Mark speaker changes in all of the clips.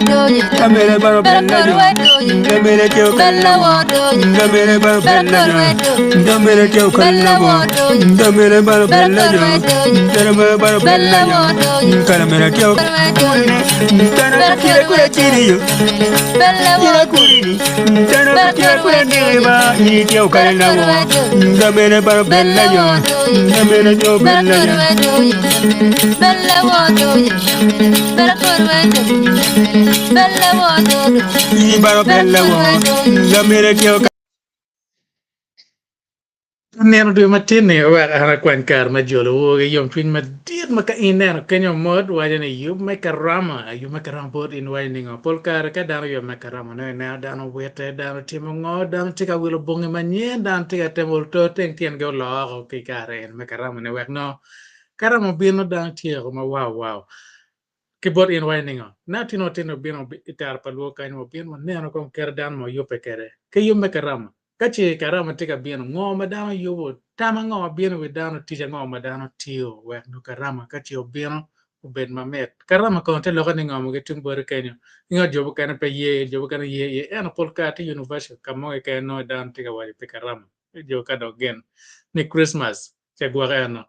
Speaker 1: Gamere baro bella yo. Gamere kyo kalamo. Gamere baro bella yo. Gamere kyo kalamo. Gamere baro bella yo. Gamere baro bella yo. Gamere kyo. Dano kire kure kiri yo. Kire kuri ni. Dano kire kure kiri ba. Ni kyo kalamo. Gamere baro bella yo. Gamere kyo bella yo. Ni baro bella yo. Gamere kyo.
Speaker 2: Neno do matine wa ana kwan kar ma jolo wo yom twin ma dir ma ka ineno kenyo mod wa ne Yub Me Karama Yub Me Karama bod in wa ningo pol kar ka dano Yub Me Karama ne na dano wete dano timo ngo dano tika wilo bonge manye dan tika temol to teng tien go lo ki kare en Me Karama ne wek no karama bino dano tiego ma wow ki bod in wa ningo na tino bino itar paluo kanyo bino neno kom ker dan mo yupe kere ke Yub Me Karama kachi karama tika bino ngo madano yubo tama ngo bino with dano tija ngo madano tio we no karama kachi obino ubed mamet karama kon te loka ni ngo getung bore kenyo ngo jobo kana pe jobo kana ye eno polka ti university kamo e keno dan tika wali pe karama jobo kado gen ni Christmas che gwa eno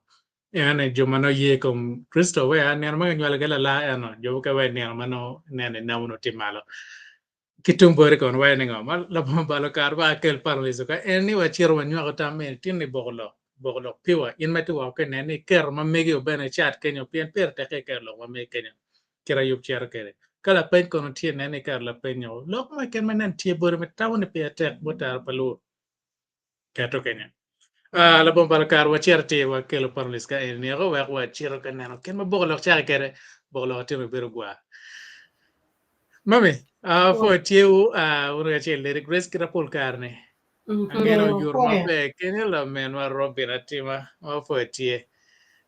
Speaker 2: ene jomano ye kom Kristo we ane ma nywala gala la eno jobo ka we ne mano nene namuno timalo kitung bore kon wa ningo mal la balo kar ba kel parliso ka eni wa chiro wa nyako tamen tin ni boglo piwa in mati wa ke ne ker ma megi o bene chat kenyo pien per te ke ker lo ma me kenyo kira yup cher kere kala pen kono tie ne ker la penyo lok ma ken manen tie bore me tawne pe tek botar palu kato kenya la balo kar wa cher tie wa kel parlis ka eni ro wa chiro ka neno ken ma boglo cher kere boglo tiro bero gwa mami fo tiu una che le grace kira pol carne angeno jur mabe kene la men wa robina tima o fo tie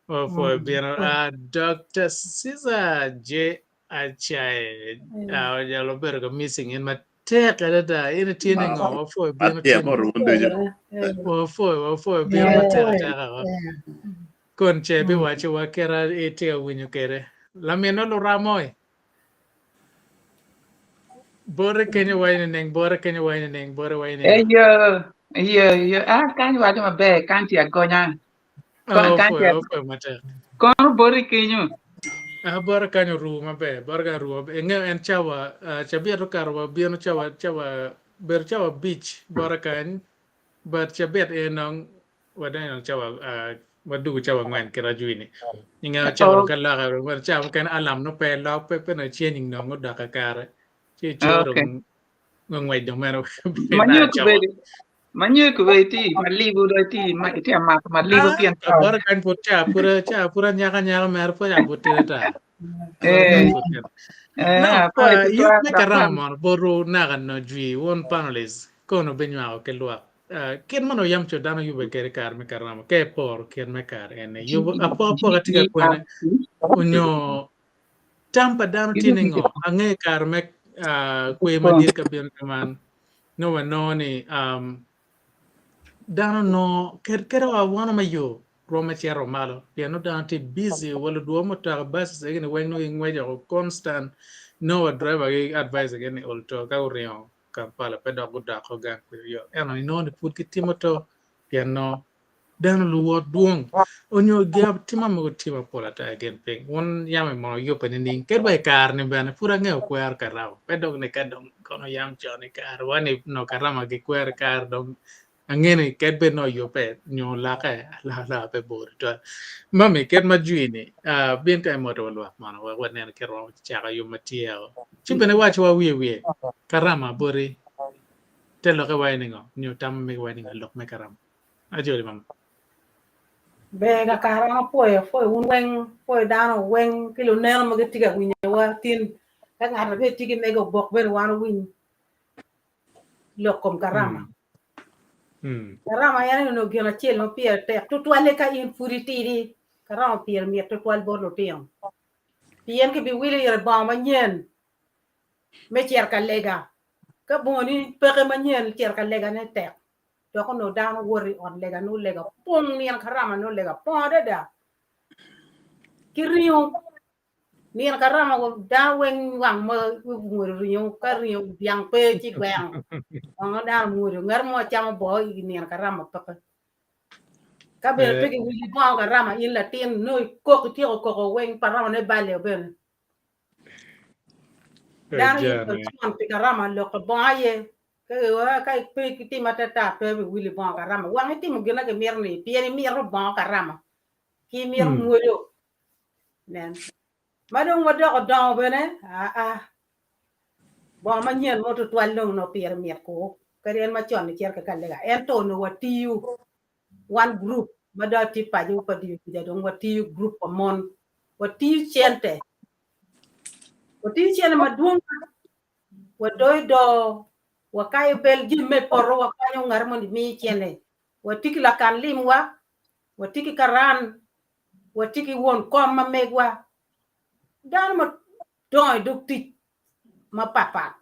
Speaker 2: o fo bino Dr. Caesar J Achai ya lo bergo missing in ma te kada da ina tiene ngo o fo bino tiene o fo bino ma te ta kon che bi wa che wa kera e te winyo kere la meno lo ramoy bore Kenya wine neng bore Kenya wine neng bore wine neng
Speaker 3: Kan wa ma be kan ti agonya.
Speaker 2: oh
Speaker 3: Kan ti
Speaker 2: fue mata
Speaker 3: kon bori kinyo.
Speaker 2: bore Kenya ru mabe bore ga ru nge en chawa chabia ro karwa bieno chawa ber chawa beach bore kan but chabet enong wadan chawa wadu chawa ngwan kira juini ninga chawa ro kala ga ro chawa kan alam no pe lo pe no chiening no ngoda ka kare chi choro
Speaker 3: Okay.
Speaker 2: ngwai do mero
Speaker 3: Manyo
Speaker 2: na
Speaker 3: ku
Speaker 2: chawa
Speaker 3: be Manyo ku be ti malibu do ti ma ti ma malibu pian ta.
Speaker 2: Bora kan cha pura nyaka mer pura butere ta. Bora kan
Speaker 3: Eh
Speaker 2: putir. Now,
Speaker 3: po e tu
Speaker 2: Yub Me
Speaker 3: da
Speaker 2: Karama
Speaker 3: kan.
Speaker 2: mon boru naga no jui won panelists kono benwa o ke lwa. Ken mano yam cho dano yube kere kar me karama ke por ken me kar ene yub apo katika kwene unyo tampa dano tiningo ange kar me kwe madir ka bien kaman no wanoni dano no kera wa wana mayo roma chero malo piano dano ti busy wala duomo ta bus segene wengno ingweja ko constant no driver gi advice again olto ka uriyo kampala pedo guda ko gan ko yo eno no ni put kitimo to piano dano luwo duong onyo gab tima mo tima pola ta again ping won yame mo yo pani ning ker bay kar ni bana pura nge kwer karao pedo ne kadong kono yam choni kar wani no karama gi kwer kar dong angene ket be no yo pe nyo la ka la pe bor to mami ket ma juini bien ka mo to lo ma no wa ne ke ro cha ka yo matio chi bene wa chwa wie karama bori te lo ka wa ni ngo nyo tam me wa ni lo me karama ajoli mam
Speaker 4: Bega karama foi un wen foi dano wen kilo nel mo getiga winya wa tin ka ngara be tigi mego bok ber wan win lokom karama karama yana no gena chel mo pier te to toile ka in furiti di karama pier mi to toile borlo tiang pien ke bi wili yer ba ma nyen me cher ka lega ka boni peke ma nyen cher ka lega ne te to ko no dano wori on lega no lega pon ni karama no lega pon da kiriyo Nia Karama go da wen wang mo nguru rio ka rio yang pe chi gwang ang da nguru ngar mo chama bo Nia Karama pa ka be pe ki wi mo Karama in la tien no ko ti ko wen parama ne bale ben da ri ko chon pe Karama lo ko ba ye ka pe ki ti mata ta pe wi mo Karama wang ti mo gina ke mer ni pi ni mer bo Karama ki mer nguru nen madong mo do ko do bene bo ma nyen mo to twal long no pier miet ko karen ma chon ni cher ka kalega en to no watiu one group ma da ti pa ju pa di ja dong watiu group amon watiu chente watiu chente ma duong wa doi do wa kai bel ji me poro wa kanyo ngar mo mi chene watiki la kan lim wa watiki karan watiki won kom ma megwa dan ma doi duk ti ma papa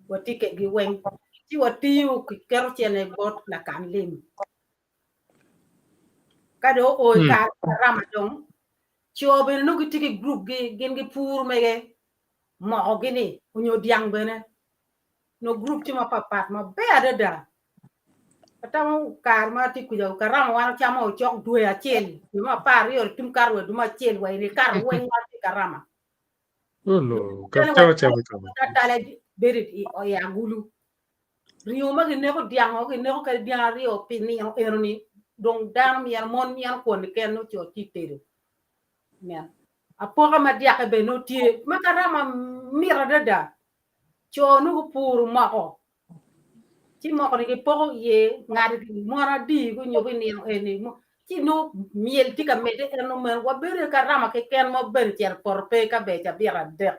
Speaker 4: watike gi wen ti watiu ki kero chene bot la kan lim kado o ka rama dong cho ben no ki group gi gen gi pur mege mo gini unyo diang bene no group ti ma papa ma be ada atang kar ma ti ku jo karam wa chama o chok due a chel ma par yo tum kar we duma chel we ni kar wen wa ti karama
Speaker 2: Olo, kapcha cha
Speaker 4: ta tale berit o ya gulu rio ma ne ko diang o ne ko ka diang rio pi ni o erni dong dam ya mon ya ko ni ken no cho ti tere men a po ma dia ka be no ti ma karama mira dada cho no pur ma o ti mo ko ni po ye ngari mo ra di ko nyobi ni ni mo ti no miel ti ka mede no men wa bere karama ke ken mo ben tier por pe ka be ja bira de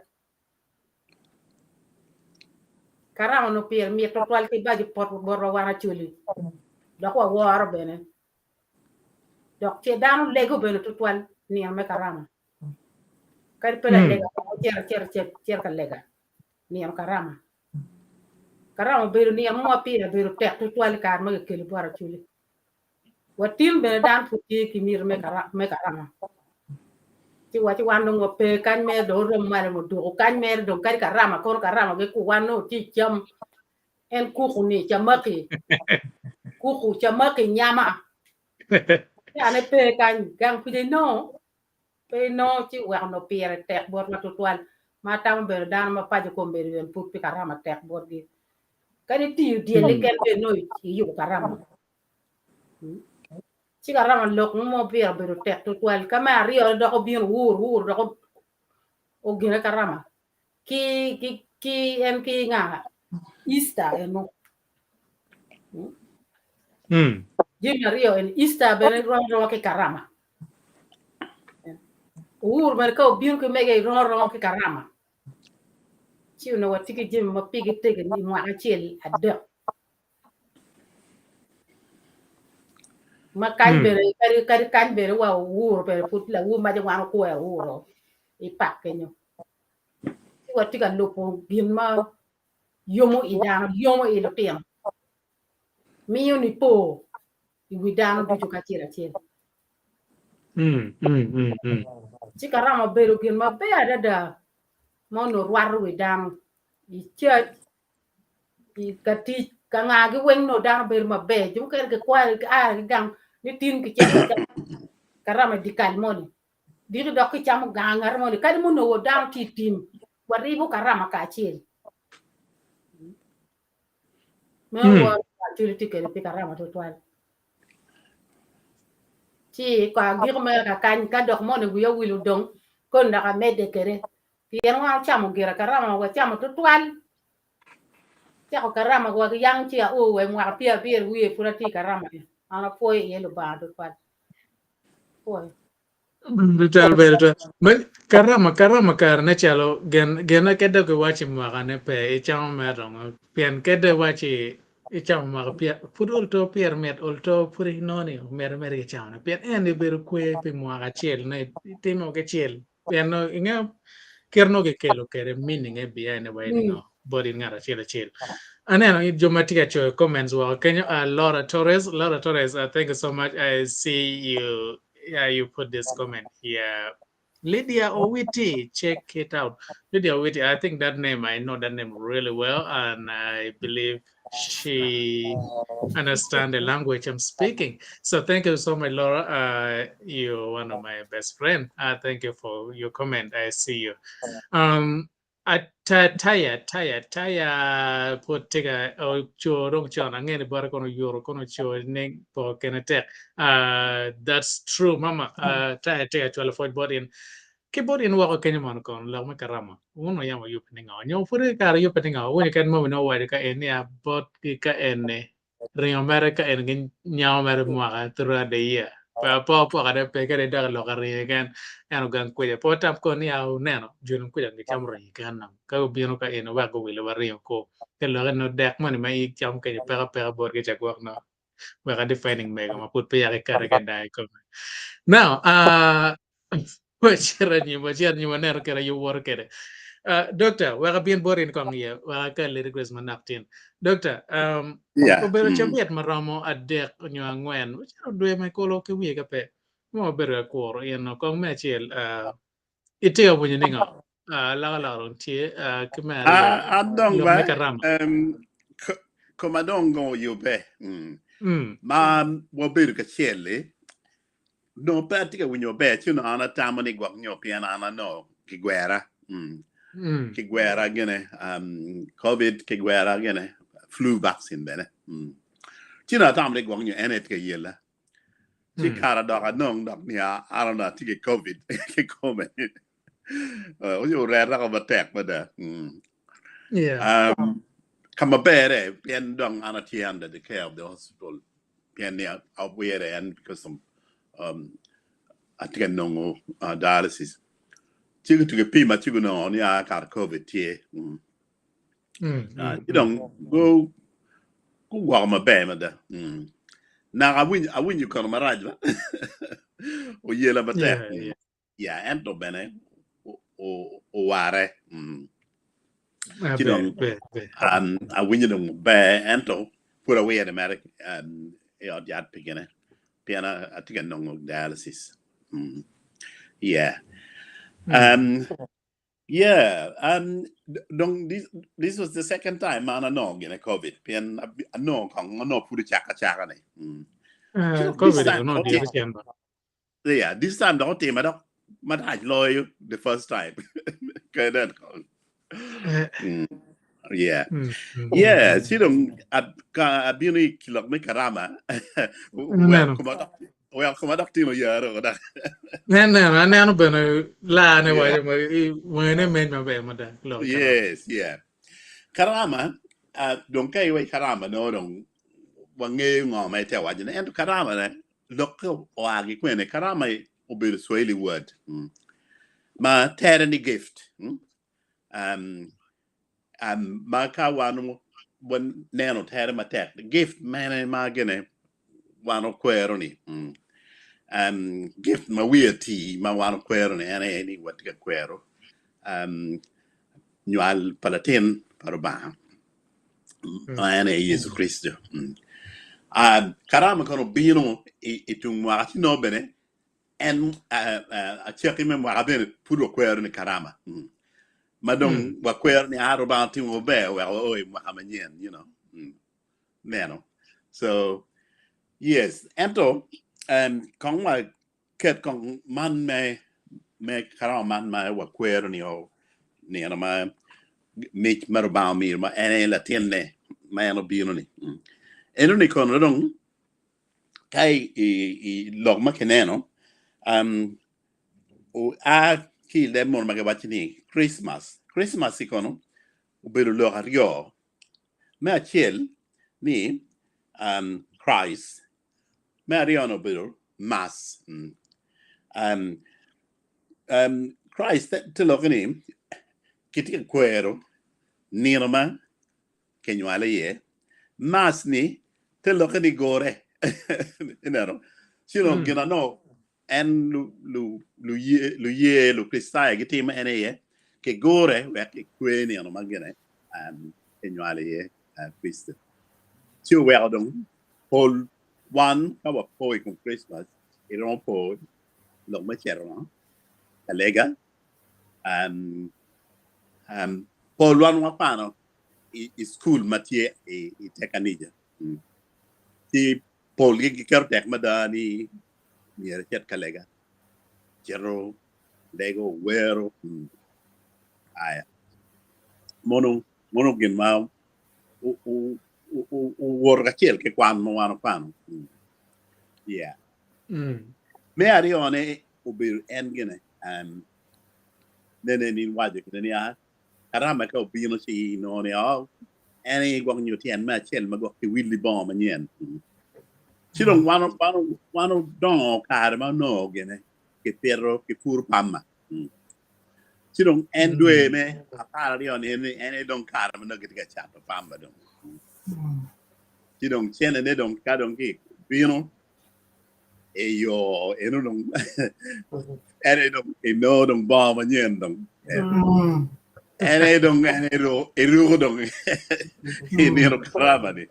Speaker 4: karama no pier mi to twal ti baji por boro wara chuli do ko waro bene dok che dan lego bene to twal ni me karama kar pela lega cher ka lega ni am karama bero ni am mo pier bero tek to twal kar ma ke li boro chuli watim bene dan futi ki mir me karama ti wati wando ngo pe kan me do ro mare mo do kan me do kar karama ko karama ke ku wano ti jam en kuku ni chamaki kuku chamaki nyama ya ne pe kan gang pide no pe no ti wa no piere tek bor ma tutwal ma tam ber dan ma paje ko ber yen put pi karama tek bor gi kani ti di le ken pe no ti yu karama ti karama lok mo piere ber tek tutwal kama rio do ko bien wur do ko o gina karama ki en ki nga ista eno Jim Rio en ista bene ro ke karama mereka biun ke mege ro ke karama ci no wati ke jim ma pigi tege ni mo acel adda ma kan bere kari kan bere wa bere put la ma de wan ko wuro e pak kenyo ci wati kan lopo bin ma yomo ida piam mi ni po widano du ka tira tira ci karama bero gin ma be ada mo no war widano I church I kati kanga gi wen no dan ber ma be jum ker ke kwa gang ni tin ki chen karama di kalmoni di do ki cham gangar mo ka mo no dan ti tim wari bu karama ka chil me wo activity ke pi karama to twal ti ka gi me ka kan ka dok mo ne gu wilu dong kon da ka mede kere pi en wa cham gira karama wa cham to twal Chako karama kwa yang chia o we mwa pia we purati karama ana poi yelo ba do pat poi
Speaker 2: Betul. Karama karena calo gena keda ke wachi makane pe ichang merong pian keda wachi ichang mak pia pudul to pier met ulto puri noni mer ichang pian ene beru kue pe mwa chiel ne timo ke chiel pian no inga kerno ke kelo kere meaning e bia ene wa ene body ngara chiel aneno jo matika cho comments wa Kenya Laura Torres thank you so much I see you. Yeah, you put this comment here. Lydia Owiti, check it out. Lydia Owiti, I think that name, I know that name really well, and I believe she understand the language I'm speaking. So thank you so much, Laura. You're one of my best friends. Thank you for your comment. I see you. Um, taya potiga o chorong chon angene bar kono yoro kono cho ning po kenete. That's true, Mama. Taya chwala foj bot in keyboard in wako kenya man kon lag me karama. Uno yamo yupeninga. Nyo pure kara yupeninga. Uno kan mo no wadi ka ene a bot ki ka ene. Ring America en gin nyaw mer mwaka throughout the year. Pa kada pe kada dag lo kari kan eno gan kuya po tap ko ni au neno jun kuya ni cham ri kan nam ka bino ka eno wa ko wile wari ko ke lo no dak man ma ik cham ke pe bor ke chak wak no wa ka defining mega ma put pe ya ke kare ka dai ko now wachira ni maner kera you work kere doctor wa ka bien borin kong ye wa ka le request manaptin doctor
Speaker 5: Yeah.
Speaker 2: obero chabiet maromo adek nyo angwen wachiro dwe ma kolo ke wiye ka pe mo bero kwor yen kong me chiel itio bunye ninga la ron tie kemare yo
Speaker 5: Adong
Speaker 2: yo me
Speaker 5: ba
Speaker 2: karama
Speaker 5: komadongo yube.
Speaker 2: mm
Speaker 5: Ma wabir ka chele. No patika winyo be chuno ana tamani gwak nyo piana ana no kigwera.
Speaker 2: mm
Speaker 5: Kigwera gene COVID kigwera gene flu vaccine bene. Chino tamani gwak nyo enet ka yela. Chikara doga nong dog niya arana tiki COVID kikome. Oyo rera ka batek bada.
Speaker 2: yeah
Speaker 5: Kama bere pien dong ana tianda the care of the hospital. Pien niya out where and because some I think I know dialysis. Chigu to get pima chigu no on ya car COVID tie. You don't go walk my bema da. Now I win you come maraj. O yela
Speaker 2: yeah
Speaker 5: bate. Yeah, ento bene o ware. You don't
Speaker 2: be
Speaker 5: I win you don't bear ento put away at America and yard pigene. Piana I think I know dialysis. Yeah. Yeah, donc this was the second time man no in a COVID. Pian no kong no put chaka ne. This
Speaker 2: COVID
Speaker 5: time
Speaker 2: no di chen ba
Speaker 5: yeah, this time the team but I loy the first time. Okay, that yeah. Yeah, see them at Bini Kilok Me Karama.
Speaker 2: neno
Speaker 5: Welcome up to your
Speaker 2: neno beno la ne wa mo ne men ma be ma da lo karam
Speaker 5: Yes, yeah. Karama, don't kay way karama no don't wange ngom ay te wajin and karama ne look wagi kwene karama obe swahili word ma terani gift ma ka wanu when nano tere ma tek gift man ma gene wanu kwero ni gift ma weird ma wanu kwero ni any what ga kwero nyal palatin parba ane Yesu Cristo karama kono bino itung wakati no bene en a cheki me wa bene puro kwero ni karama madong wa kwero ni aro ba tingo be wa oi mahamanyen you know neno so yes ento kong wa ket kong man me karama man ma wa kwero ni o ni ana ma mich marba mi ma ene la tienne ma eno bino ni eno ni kono dong kai i log makineno o a ki le mon magabachini Christmas ikono ubero lo ario me achiel ni Christ me ariono ubero mass Christ te logani kiti kwero nirma kenywale ye mass ni te logani gore you know gina no en lu cristai che tema ene che gore che queni no magene enuale ye Christ ci weldon hol one ka wa poi con Christmas e non poi lo ma c'era no kalega Paul wan wapano i school matie i tekanija ti Paul gi kertek madani ni chet kalega jero lego wero aya mono gin ma u wor ga chel ke kwan mo wan pano yeah me ari one ubir en gene nene ni waje ke ni a karama ka obino si no ne a any gwang you tien ma chel ma go ki willy bomb anyen si don wano don kar ma no gene ke perro ke pur pamma si don en due me a par ri on en don kar ma no ke ga chat pamma don si don chene ne don ka don ki bino e yo eno don ene don e no don bomb anyen don ene don don nero karama ni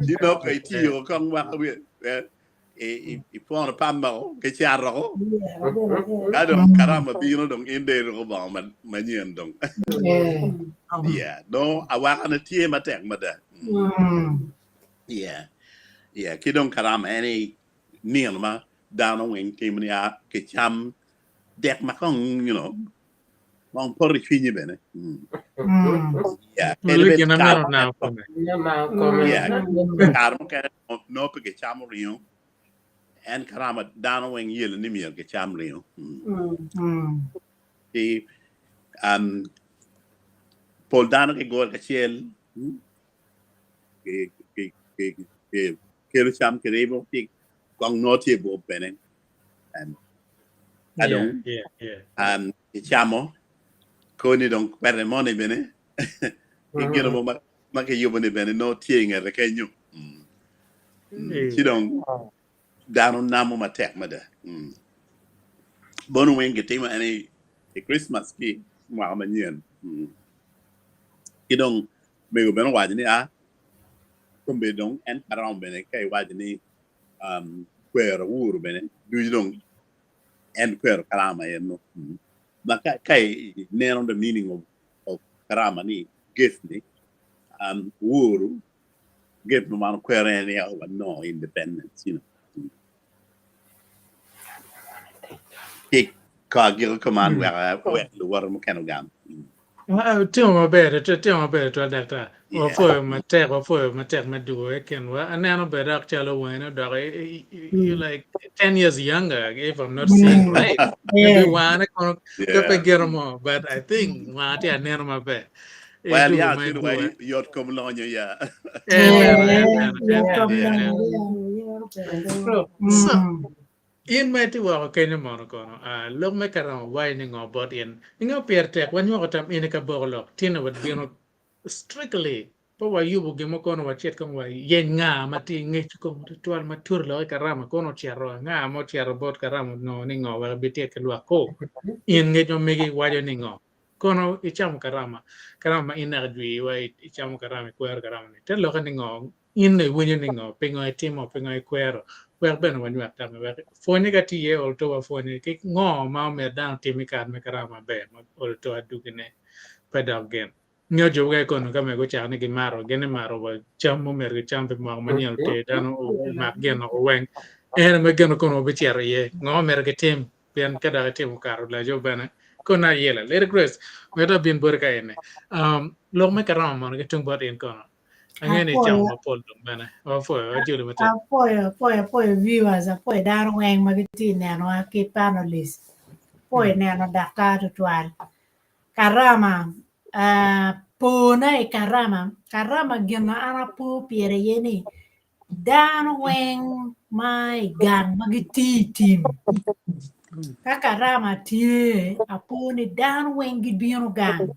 Speaker 5: dino ko itio kan wa ko e pon pamba ke chiaro ado karama bino don inde ro ba manien don yeah no awa na tie matek mada yeah kidon karama ene niel ma dano wen kimni a ke cham dek ma kon Mong por fini bene. Yeah. Karmo ke no pe chamo rio. En karama dano wen yel ni mi ke cham rio. Ti Pol dano ke gol ke chiel. Ke cham ke rebo ti kong no ti bo bene. And I don't chamo Koni don perde money bene. Igero mo ma ke yubo ne bene no tienga re kenyu. Si don dano namo ma tek mada. Bonu wen getima any Christmas ki mo amanyen. Idong me go beno wajini a kombe don en param bene kay wajini kwero wuru bene. Du don en kwero kalama yenno. Kai nero the meaning of karama ni gift ni wuru gift no man kwere any no independence Ki ka gil command where the war mo kanogam
Speaker 2: Tio ma bere to data o fo ma tek ma do e ken wa anano better actually when do you like 10 years younger if I'm not saying right maybe one ko pe germo but I think what I never ma be
Speaker 5: well yeah see the way you're come along yeah
Speaker 2: so in meti wa kenya mono kono log me karam why ningo bot in ningo piertek when you tam in ka borlo tina wat bino strictly po wa yubu gemo kono wa chet kon wa yen nga mati ngech ko tual matur lo karama kono chiaro nga mo chiaro bot karama no ningo wa bitie ke lwa ko in ngejo megi wajo ningo kono icham karama inardwi wa icham karama kwer karama ni te lo ningo in ne wenyo ningo pingo timo pingo kwero wer ben wan wer tam wer foni ga tie ol to wa foni ke ngo ma me dan timi kan me karama be ol to adugene pedal gen nyo jo ga kono ka me go cha ne gi maro gene maro wa cham mo mer ge cham pe ma maniel te dan o ma gen o wen me gen kono be tiare ye ngo mer ge tim pen ka da tim karo la jo bana kona yela le grace me da bin bor ka ene lo me karama ge tung bot en kono angene cham ma pol dum bana o fo o jule mate
Speaker 6: poi viewers poi dar weng magiti neno ki panelist poi neno dakar tual karama pona e karama gena ana po piere yeni dan weng mai gang magiti tim ka karama tie aponi dan weng gibino gang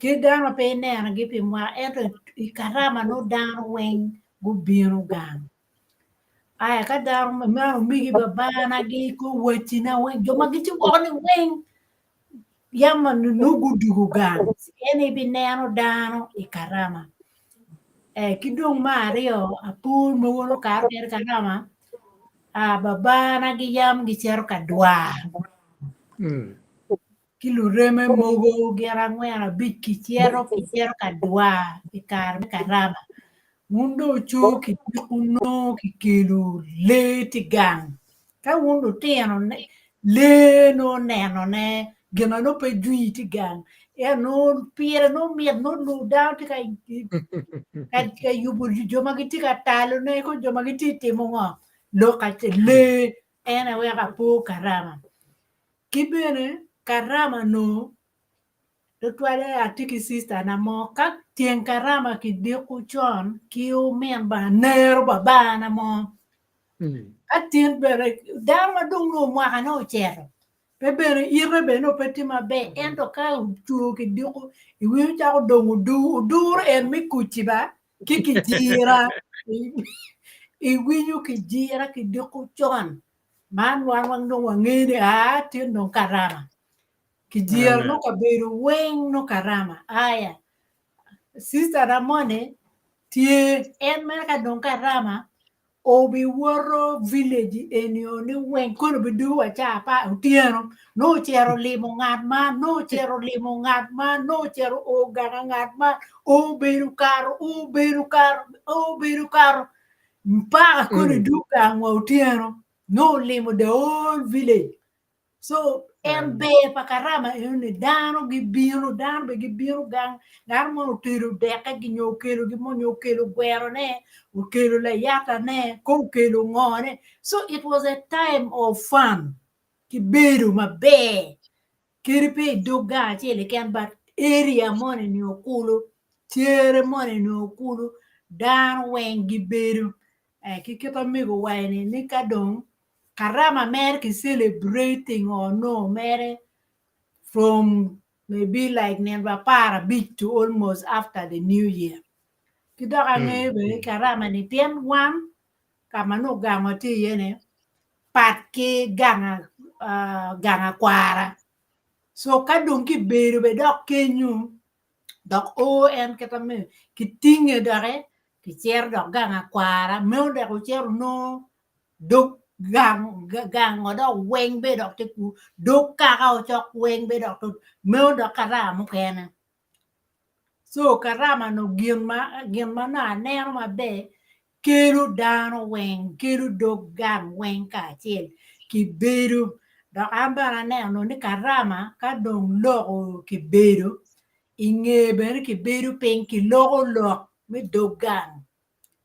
Speaker 6: Kidano pe nena gipi mwa ento ikarama no dano weng gubino gang. Aya ka daro maro migi babana gi ko watina weng joma gichi woni weng yama nugu dugu gang. Ene bi neno dano ikarama. Kidong Mario apun mowono karo karama babana gi yam gi chero kadwa. Kilureme mogo gerangwera bit kichero kadwa ikare karama. Mundo chu kikuno kikilu leti gang. Ka wundo tiano ne le no neno ne gina no pe jui ti gang. E no pire no miet no lu down ti ka yubu joma giti ka talo ne ko joma giti timo ngo. Lo ka te le ene we ka po karama. Kibene karama no tutwale atiki sister na mo ka tien karama ki diku chon ki o men ba ner ba na mo atien bere dama dungo mo no chero pe bere ire be no peti ma be endo ka chu ki diku iwi cha dongo dur en mi kuchiba kiki jira iwi ki jira ki diku chon man wang no wangene a tien no karama Kijir no kaberu weng no karama. Aya. Sister Ramone, tie en merka don karama, obi woro village enioni weng kono bidu wacha pa utieno. No chero limo ngat man, no chero limo ngat man, no chero o gana ngat man, o beru karo, o beru karo, o beru karo. Mpaka kono duka ngwa utieno. No limo the whole village. So en be pakarama ene dano gi biro gang mo tiro deka gi nyokelo gi mo nyokelo guero ne ukelo la yata ne ko kelo ngone. So it was a time of fun ki beru mabe kiripe doga chele kan but area mone ni okulu tiere mone ni okulu dan wen gi beru ki keto migo waine ni kadong Karama mere ki celebrating or no mere from maybe like never para big to almost after the new year. Kidoka ngebe karama ni tien wan kama no gama ti yene pat ke ganga kwara. So kadung ki beru be dok kenyu dok o en ketame ki tinge dare ki cher dok ganga kwara meu de ko cher no dok gang odo weng be dok te ku dok ka chok weng be dok meu dok karama kena so karama no gien ma na ner ma be kelu dano weng kelu dok gang weng ka chel ki beru dok ambara ne no ni karama ka dong lo ki beru ingebe ki beru pen ki lo me dok gang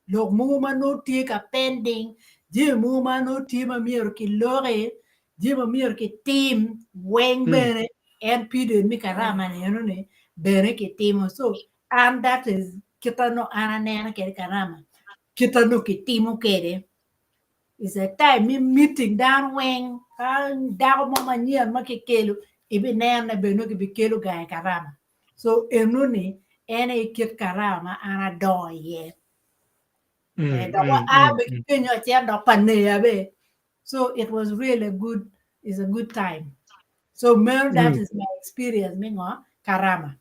Speaker 6: lo mu ma no tie ka pending je mu ma no tie ma mier ki lore je ma mier ki tim weng bene en pide mi karama ne no ne bene ki timo so and that is kita no anane ke karama kita no ki timo kere is a time me meeting down weng kan dago mo manien ma ki kelu ibi na beno ki bi kelu ga karama so enuni ene kit karama ana do ye so it was really good. It's a good time. So Mel, that is my experience. Mingo karama.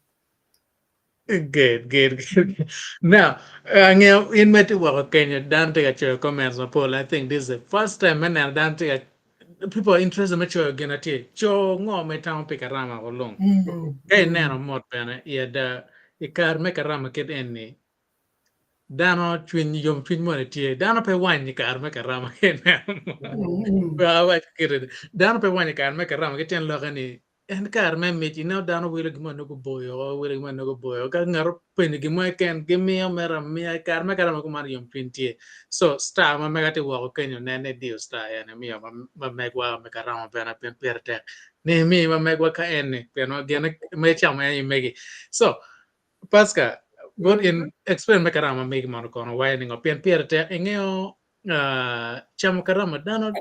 Speaker 2: Good. Now, in Metiwa, Kenya, Dante at your comments on Paul. I think this is the first time when Dante people are interested in mature again at it. Cho ngo me town pick a rama along. Hey, nano more pen, yeah, the ikare make a rama kid any. Dano twin yum twin money, Dano pe wine, ikare make a rama kid. Well, I get it. Dano pe wine, ikare make a rama get 10 log any. And kar me meet dano will give no boy or will give no boy or can pen give my can give me a mera me I car make a marium printy so star my megate walk can nene deal star and me my meg well make a round pen up and per tech ne me my meg waka any pen again me cham and make so Pasca what in explain make a ram make monocono winding up and per tech and cham karama dano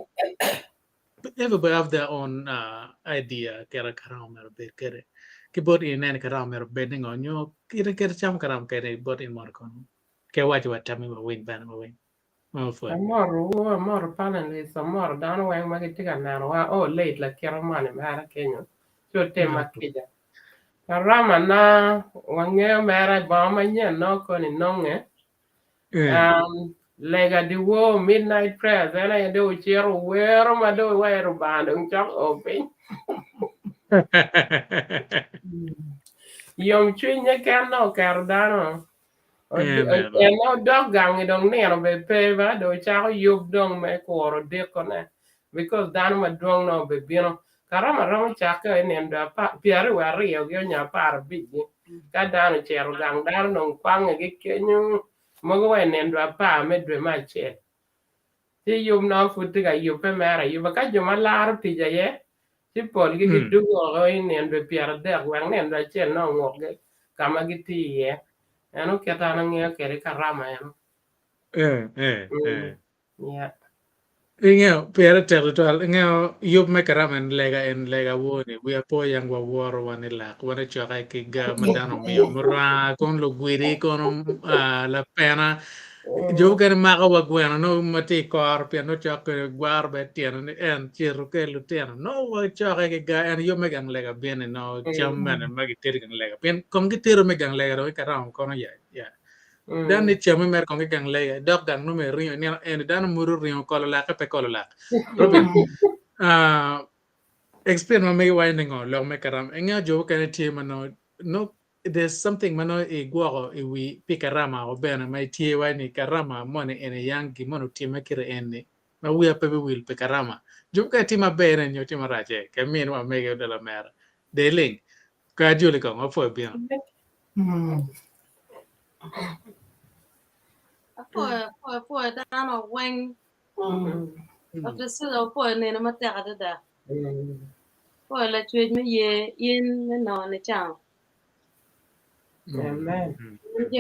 Speaker 2: everybody have their own idea kera karam er be kere ki bot in en karam er bedding on you kira kera cham karam kere bot in markon ke wat tami ba win ban ba win mo fo
Speaker 7: Amor panel amor dano wang magitika nano oh late la kiramani mara Kenya so te makija karama na wange mara ba manya no koni nonge lega di wo midnight prayer then I do chero where ma do where bandung chok open Yom chunye kan no cardano.
Speaker 2: Yeah,
Speaker 7: No dog gang dong nero be peva do chako yub dong me koro de kone because dano ma dong no be bino karama ram chaka en da pa piare wa rio yo nya par bigi ka dano chero gang dano no kwang ge kenyu mogo wa en da pa me dwe ma che ti yub no futi ga yub pe mera yub ka jo ma lar ti ja ye ti pol gi du go en be piare de wa en da che no ngoge kama gi ti ye eno keta na ng'eyo kere karama eno. Yeah.
Speaker 2: Ingeo pera territorial ingeo Yub Me Karama en lega woni we apo yang wa woro wani la wani choka ki ga madano mio mura con lo guiri con la pena jo kan maka wa gwena no mati kor pe no choka gwar be tieno en chiru ke lu tieno no wa choka ki ga en Yub Me gang lega bene no chamman magi ter gang lega pen con ki tero me gang lega ro karam kono ya dan ni chama mer con gang lega dok gang no me rio ni en dan muru rio kolo la pe kolo la robin explain ma me winding on lo me karam enga jo kan ti mano no there's something mano e guago e we pikarama o bena mai ti wa ni karama mone ene yangi mono ti ma kire enne ma we ape will pikarama jo ka ti ma bene nyo ti ma raje ke min wa me de la mer de link ka jo le ko fo bien
Speaker 8: for dano wing of the silo for nene matera da for la tweet me ye in no ne chang
Speaker 7: Amen.
Speaker 8: I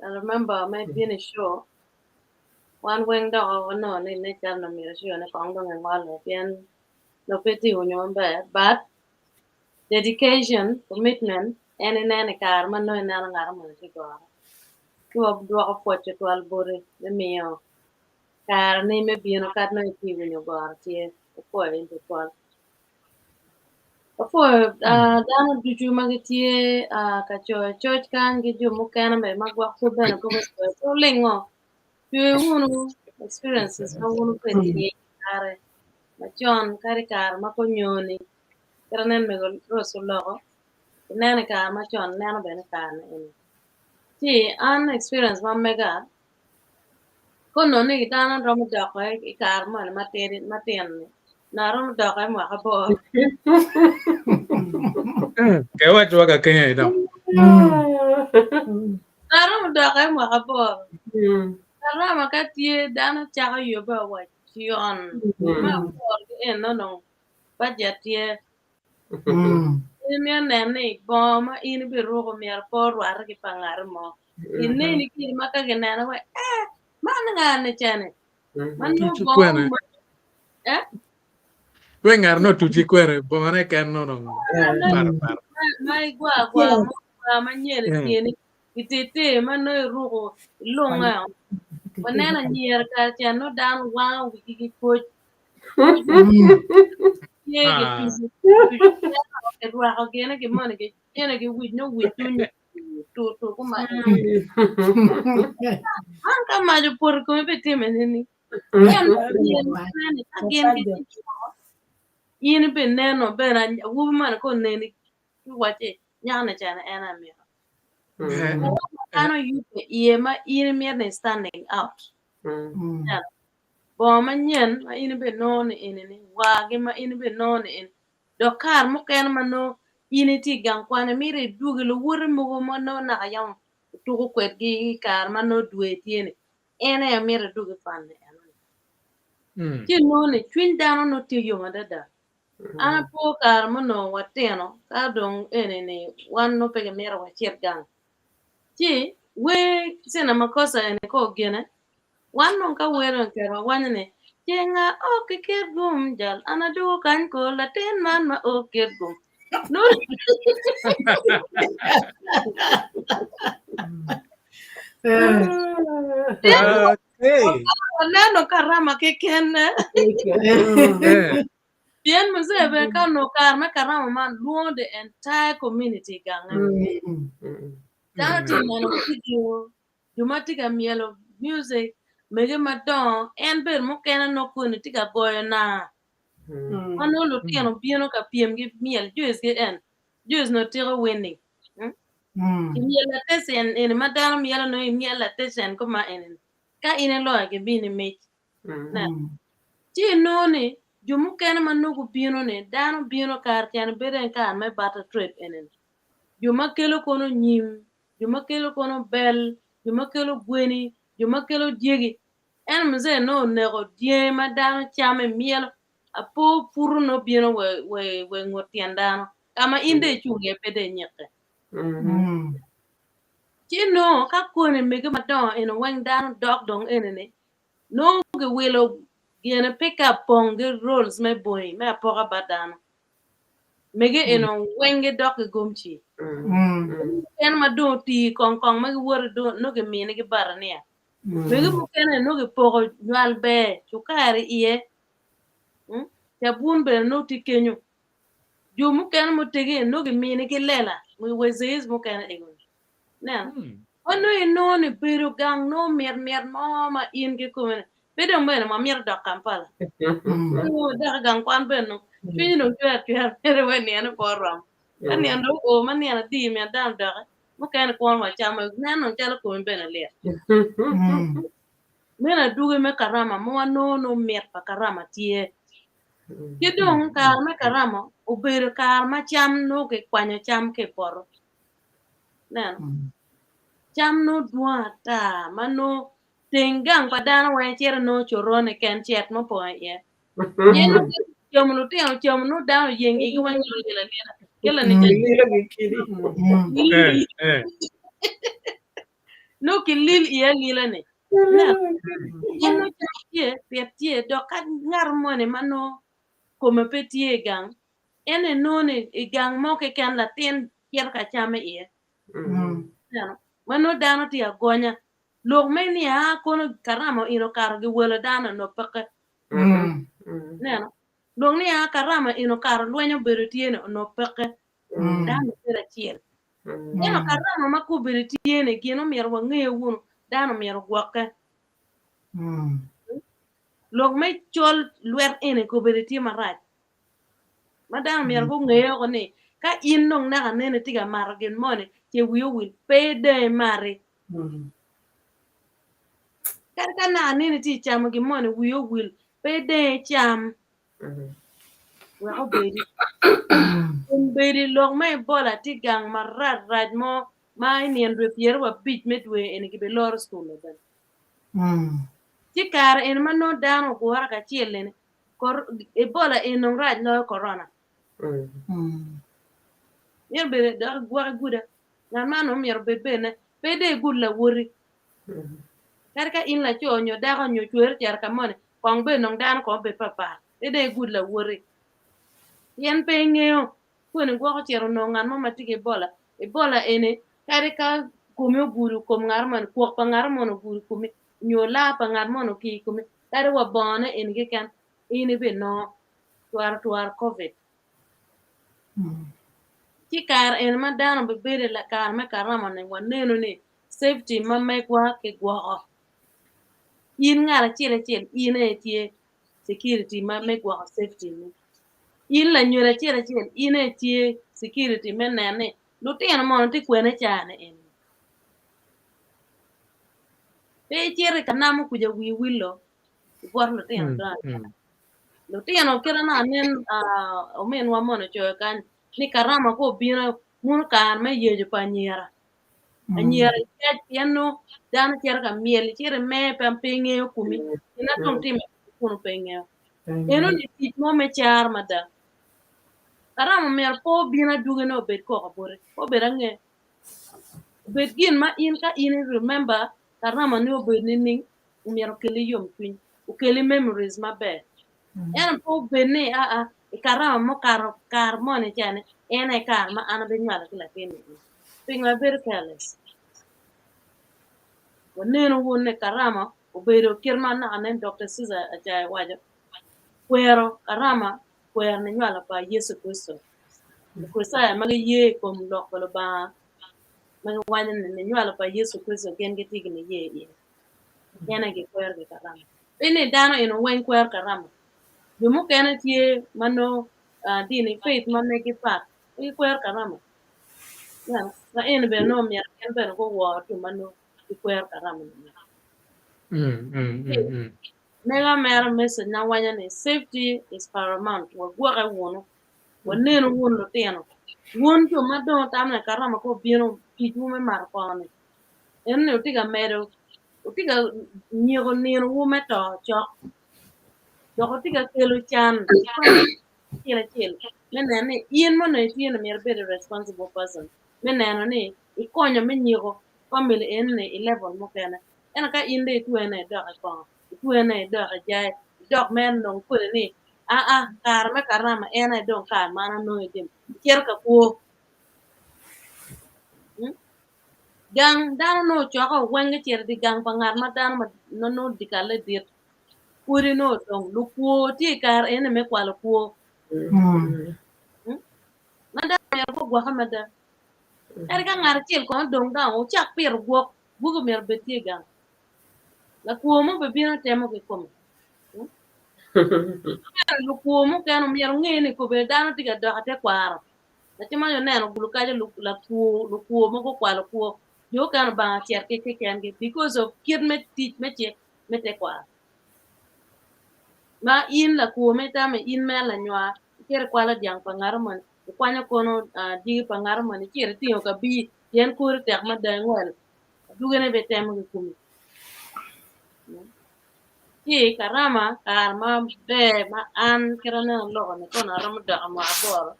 Speaker 8: remember my being a show one wing dog no ne chang no me show ne kong dong and wall bien no peti unyo but dedication commitment and in any car man no na ngar mo ci go ko do ko poche to albore de mio car ne me bien kat no ti unyo go ti ko into ko Apo dano juju magitie ka church kan gi jumu kana me magwa ko bena ko so lengo you unu experiences no unu peti are ma chon kari kar ma ko nyoni kranen me roso logo nene kar ma chon nene bene kar ne ti an experience ma mega ko no ni dano rom do ko kar ma ma ten na rom do ko ma ka bo
Speaker 2: ke wa jo ka kenya ida
Speaker 8: Narum doke mo kabor. Kara makatie dana chaka yoba wa chion. Ma por en no budget ye. Imi nene boma in bi rogo mi ar por war ki pangar mo. Inne ni ki maka genana wa man ngane chane. Man no
Speaker 2: tu
Speaker 8: bom.
Speaker 2: kwene
Speaker 8: Eh?
Speaker 2: we ngar no tu ji kwere bo ne kan no par
Speaker 8: Mai gwa mo ma nyere tieni. Itete man no rogo longa. Wanena nyer ka chen no dan wa wiki ki ko ye ke ke wa ka gene ke man ke ene ke wi no wi to ko ma an ka ma jo por ko be te men ni yan ni again ke yin be neno be na wu man ko ne ni wa che nyana chana ena mi ano yube ye ma yin mi ne standing out bo ma nyen ma in be no ni ni wa ge ma in be no ni do kar mo ken ma no in ti gan kwana mi re dugi lo wur mo mo no na yam tu ko kwet gi kar ma no duwe ti ni ene ya mi re dugi fan ne ti no ni twin down no ti yo ma da ana po kar mo no wa teno ka don ene ni wan no pe ge mi re wa chier gan ti we sena makosa ene ko gene wan non ka wero kero wanyne jenga o ker gum jal ana do kan ko latin man ma o ker gum no
Speaker 2: okay
Speaker 8: nano karama ke ken bien mzebe ka no karma karama man luo the entire community gang that man video jumatika mielo music mege madon en ber mo kena no kuni tika boyo na Mano lutino bino ka piem gi miel juice gi en. Juice no tiro winning. Miel la tesen en madano miel no miel la tesen ko ma en. Ka ine lo ke bini mech. Na. Ti no ni jumu ken manugo bino ne dano bino kar kan beden kan me bata trade enen. Juma kelo kono nyim, juma kelo kono bel, juma kelo gweni, juma kelo diegi. En mze no nego die madano chame miel apo puru no bino we ngotiandano. Kama inde chunge pede nyeke. Chino ka kone mege madon en wang dano dog dong enene. No ge wilo gene pick up pong ge rolls me boy me apoka badano. Mege eno wenge dog ge gomchi. En madon ti kong kong mege wore do no ge mine ge barania. Mege mukene no ge poko nyal be chukari iye. Ya be no ti kenyo. Ju mukene mutege no ge mine ge lela. We wezes mukene egon. Na. Ono ino ni biru gang no mer mama in ge kumene. Bedo mbele ma mer da Kampala. Oh da gang kwan beno. Fini no kya mere weni ane poram. Ani ando o mani ana di me dan da. Mukene kwan ma chama nano chala ko mbele le. Mena duge me karama mo no mer pa karama tie. Kidong kar me karama o biru kar ma cham no ke kwanyo cham ke poro. Nano. Cham no duata mano tengang padana wa chere no chorone ken chet mo po ye yeno chomu teno chomu no da yeng igi wan yela kela ni no kilil ye lila ne na yeno tie do ka ngar mone mano como petie gang ene none e gang mo ke kan la ten yer ka chame ye mano dano ti agonya log me ni ha kono karama ino kar gi welo dano no peke neno log ni ha karama ino kar luenyo bero tiene no peke dano tera chiel eno karama ma ku bero tiene gino mier wa ngeye wun dano mier gwake log me chol luer ene ko bero tie marach ma dano mier ko ngeye ko ni ka in nong naka nene tiga margin mone che wiyo wil pede mare Karka na nini ti cham gi mon wiyo wil pede cham wa obedi bedi log mai bola ti gang marar raj mo mai nien re pier wa bit medwe en gi be lor school ben ti kar en mano dano ko war ka chielen kor e bola en raj lo corona yer be da gwa guda na mano mier be bene pede gulla wori Karka in la chonyo dako nyo chwer tiar kamone kong be nong dan ko be papa ede good la wori yen pe ngeo kone gwa ko tiaro no ngan mama tike bola e bola ene karika kumyo guru kum ngar man ko pa ngar mono guru kumi nyo la pa ngar mono ki kumi kare wa bone en ge kan ene be no tuar covid ti kar en ma dano be bere la kar me karama ne waneno ne safety ma me kwa ke gwa in ngara chiel ine tie security ma me gwa safety ni in la nyora chiel ine tie security me nene lutien mon ti kwene chane en pe chiere kanamo kuja wi willo bor lutien da lutien o kera na nen o men wa mon cho kan ni karama ko bino mun kan me yejo pa nyera anyera yano dan chiere ka miel chiere me pam pinge kumi ina tong tim kuno pinge eno ni tit mo me char mada karama mer po bina duge no bet ko bore po berange bet gin ma in ka in remember karama no bet ni mer kele yom twin o kele memories ma be en po bene karama mo kar mo ne chane ene kar ma ana be nyala kila pin pinga ber careless waneno wonne karama obedo kirma na anen Dr. Caesar ajay wajo kwero karama kwer ne nyala pa Yesu Kristo Kristo ya mage ye kom lokolo ba mage wajo ne nyala pa Yesu Kristo gen ge tigi ne ye yana ge kwer ge karama ene dano ino wen kwer karama Jumu kena tie mano dini faith manne ki pat. Ikwer karama. Na ene be no mi en be ko wo to mano ikwer karama. Mega mera message na wanya ne safety is paramount. Wa gwa ka wono. Wa neno wono teno. Won to mado tamna karama ko bino pitu me mar pone. En ne utiga medo utiga nyigo neno wo meto chok. Doko tiga kelo chan. Kila kila. Menene ien mo ne tiene mer be the responsible person. Menene ne ikonyo me nyigo family en ne 11 mo kene. Ena ka inde tu ene do ka tu ene do ka jai dok men non ko ni kar me karama ene do kar mana no edim. Ker ka ko gang dano no choko wenge cher di gang pangar ma dano ma no dikale dit puri no tong lu kuo ti kar ene me kwalo kuo manda mer ko gwa hamada er ga ngar chel ko dong da o chak per gwo bugo mer beti gang la kuo mo be bino temo ke kom lu kuo mo kan mer ngene ko be dano tiga do ate kwaro la ti ma yo neno gulu kaje lu kuo mo ko kwalo kuo yo kan ba cher ke kan ge because of kid me teach me che me te kwaro ma in la kuo me ta me in me la nywa ker kwala diang pangar man kwanya kono di pangar man ker ti ka bi yen kur tek ma da ngwel dugene be tem ko kumi ti karama kar ma be ma an kerana lo ne kono ram da ma bor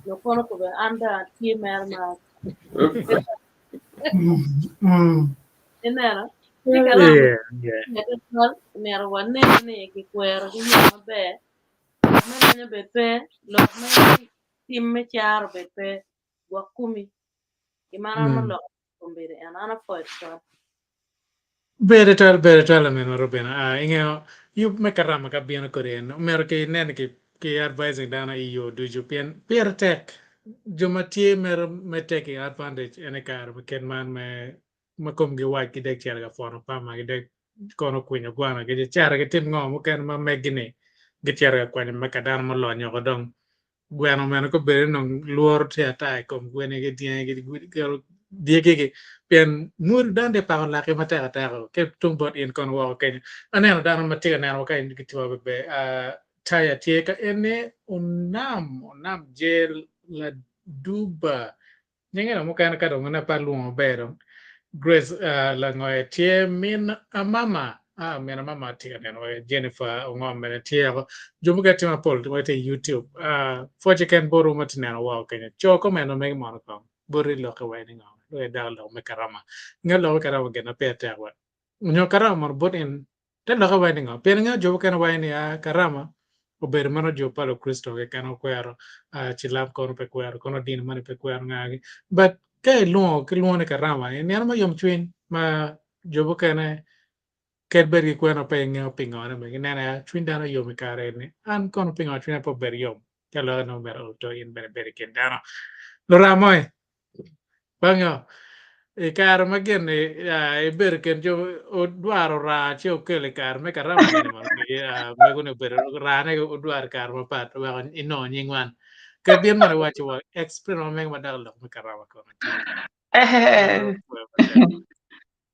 Speaker 8: no kono ko be anda ti mer ma enera ti karama mer wanne ne ki kwero ki ma be me be pe lo me tim me char be pe gwa kumi imana ma lo kumbere ana fo so
Speaker 2: Bere tal men Robina. Inge Yub Me Karama ka biano korean. Mer ke nen ke advising dana iyo do you pier tech. Jomatie mer me taking advantage ene kar me ken man me kom ge wa ki dek cher ga fono pa ma ge dek kono kunya gwana ge cher ge tin ngom mo ken ma megine ge cher ga kwani me kadan mo lo nyo dong gweno men ko bere no luor te atai kom gwene ge die ge die ge pen mur dande pa la ke mata ta ke tung bot in kon wa ke anen dan ma te na ka in ki to be taya tie ka ene unam gel la duba nyenge no mo kan ka do na pa lu be do grace la ngoe tie min mama mena mama tie ne no Jennifer ngom mena tie ko jomu ka tima pol to te YouTube foje ken boru matina no wa ke choko meno me mo ko bori lo ka wa ni ngom lo da lo me karama ngalo me karama gena pe ta wa nyo karama mar bot in te lo ka wa ni ngom pe nga jomu ken wa ni karama o ber mano jo palo Kristo ke kano kwero chilap kono pe kwero kono din mane pe kwero ngagi but ke luo ne karama ni ma yom chwin ma jobu kene Cadbury kweno pe ngeo pingone me nana chwin dano yom ikare ni an kono pingo chwin po ber yom kalo no ber to in ber ken dano lo ramoy bango e kar magen e ber ken jo o dwaro ra che o kele kar me karama ni mo me gune ber ra ne o dwar kar ma pat wa ino nyingwan ke bien mane wacho wa experiment me ma dal me karama ko ti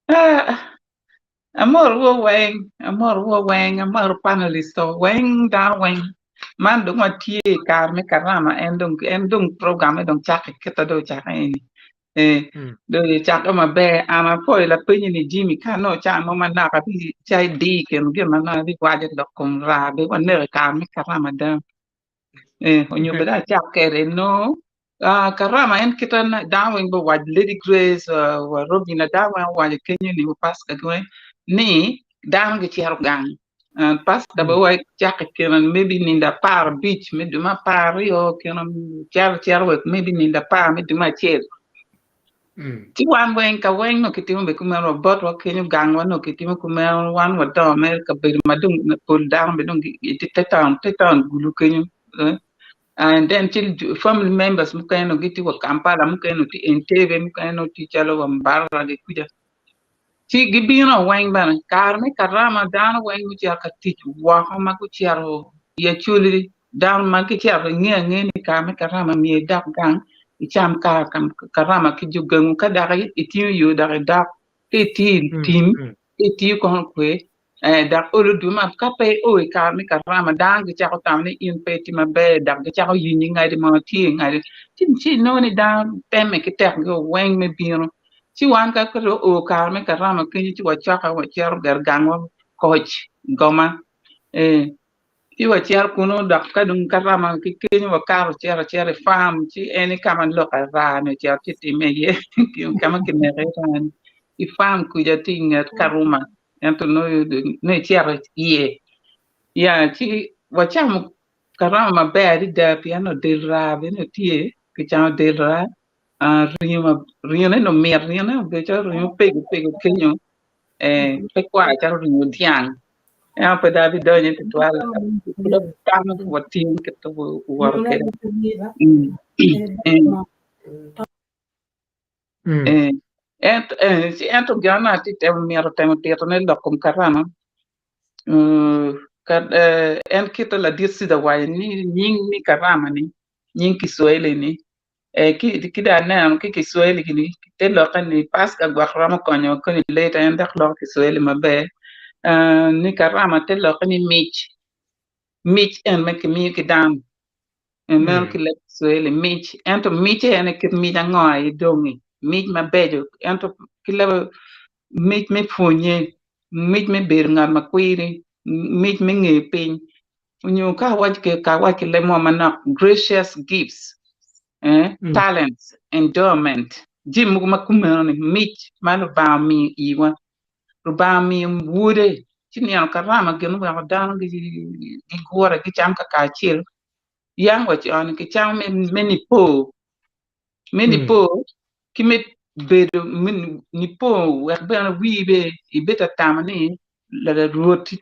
Speaker 3: Eh, amor wo weng, amor panelist to weng dar weng. Man dung ma tie kar me karama en dung program en dung chak kita do chak ini. Do chak ma be ama poi la pinyi ni Jimmy kano cha mo man na ka bi chai di ken ge man na bi waje do kum ra be wan ne kar me karama da. Onyo beda chak kere no. Karama en kita na daweng bo waj Lady Grace wa Robina daweng waj kenyo ni pas ka ni dang ge chiar gang pas da ba wai chak kenan maybe ninda par beach me duma par yo kenan chiar wek maybe ninda par me duma chier ti wan wen ka wen no kitimo be kuma robot wa kenyo gang wa no kitimo kuma wan wa do me ka be madung pul dang be dong ti tetan gulu kenyo and then till family members mukano giti wa Kampala mukano ti Entebbe mukano ti chalo wa Mbara de kuja ci gibino wang ban karme karama dano wang mu ciar ka tic wa ma ku ciar ya chuli dang ma ki cha nge ni ka me karama mi dak gang I cham ka kam karama ki jugang ka dari iti yu dari dak ki tim iti ko kwe dak ulu du ma ka pe o ka me karama dang ki cha ko tam ni in pe ti ma be dak ki cha ko yin ngai de ma ti ngai tin chi no ni dang pe me ki tek go weng me biro chi wan ka ko o ka me karama ki chi wa cha ka wa cher gar gang wa coach goma iwa cher kuno dak ka dun karama ki kenyo wa karo cher farm chi eni kama loka ra ne cher chi time ye ki kama ki ne ran I farm ku ja tinga karuma ento no ne cher ye ya chi wa cham karama ba di da piano del ra ne tie ki cham del ra rima no mer rima be cha rima pe kenyo pe kwa cha rima tiang ya pe da bi do ni tual kuda tama ko tin ke to war ke si ento gana ti te mi ro te ne lo kom karama kad en kita la dirsi da wa ni karama ni Kiswahili ni ki da na ki Kiswahili ni te lo kan ni pas ka gwa rama ko nyo ko ni le ta en dak lo Kiswahili mabe ni karama te lo kan ni mich en me ki mi ki dam en men ki le Swahili mich ento mich en ki mi da ngoi dongi mich ma bejo ento ki le mich me fonye mich me ber ngar ma kwiri mich me nge pin unyo ka waj ki le mo mana gracious gifts talents endowment jim ma kumani mich ma lo ba mi iwa lo ba mi wude chini al karama genu wa dan gi gora gi cham ka chil yang wa chon ki cham meni po ki me bedo ni po wa ba wi be I beta tamani la ruoti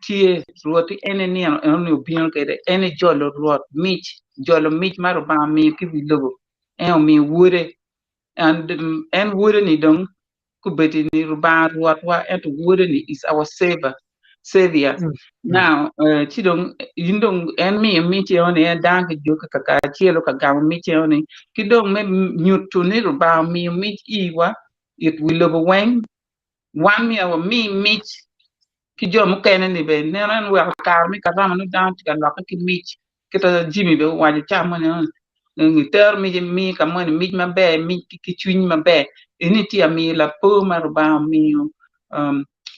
Speaker 3: ene ni no bion ke de ene jolo ruot mich maro ba mi ki bi logo mi wude and en wude ni dong ku beti ni ruba ruot wa et wude ni is our savior now chidong yindong en mi che on e dang jo ka chielo ka ga mi che on ki dong me nyutu ni ruba mi iwa it will overwhelm one mi awa mi ki jo mu kene ni be ne ran wa kar mi ka ram no dang ka la ki mi ki ta jimi be wa cha mo ne ni ter mi ka mo ni mi ma be mi ki chuin ma be ini ti mi la po ma ruba mi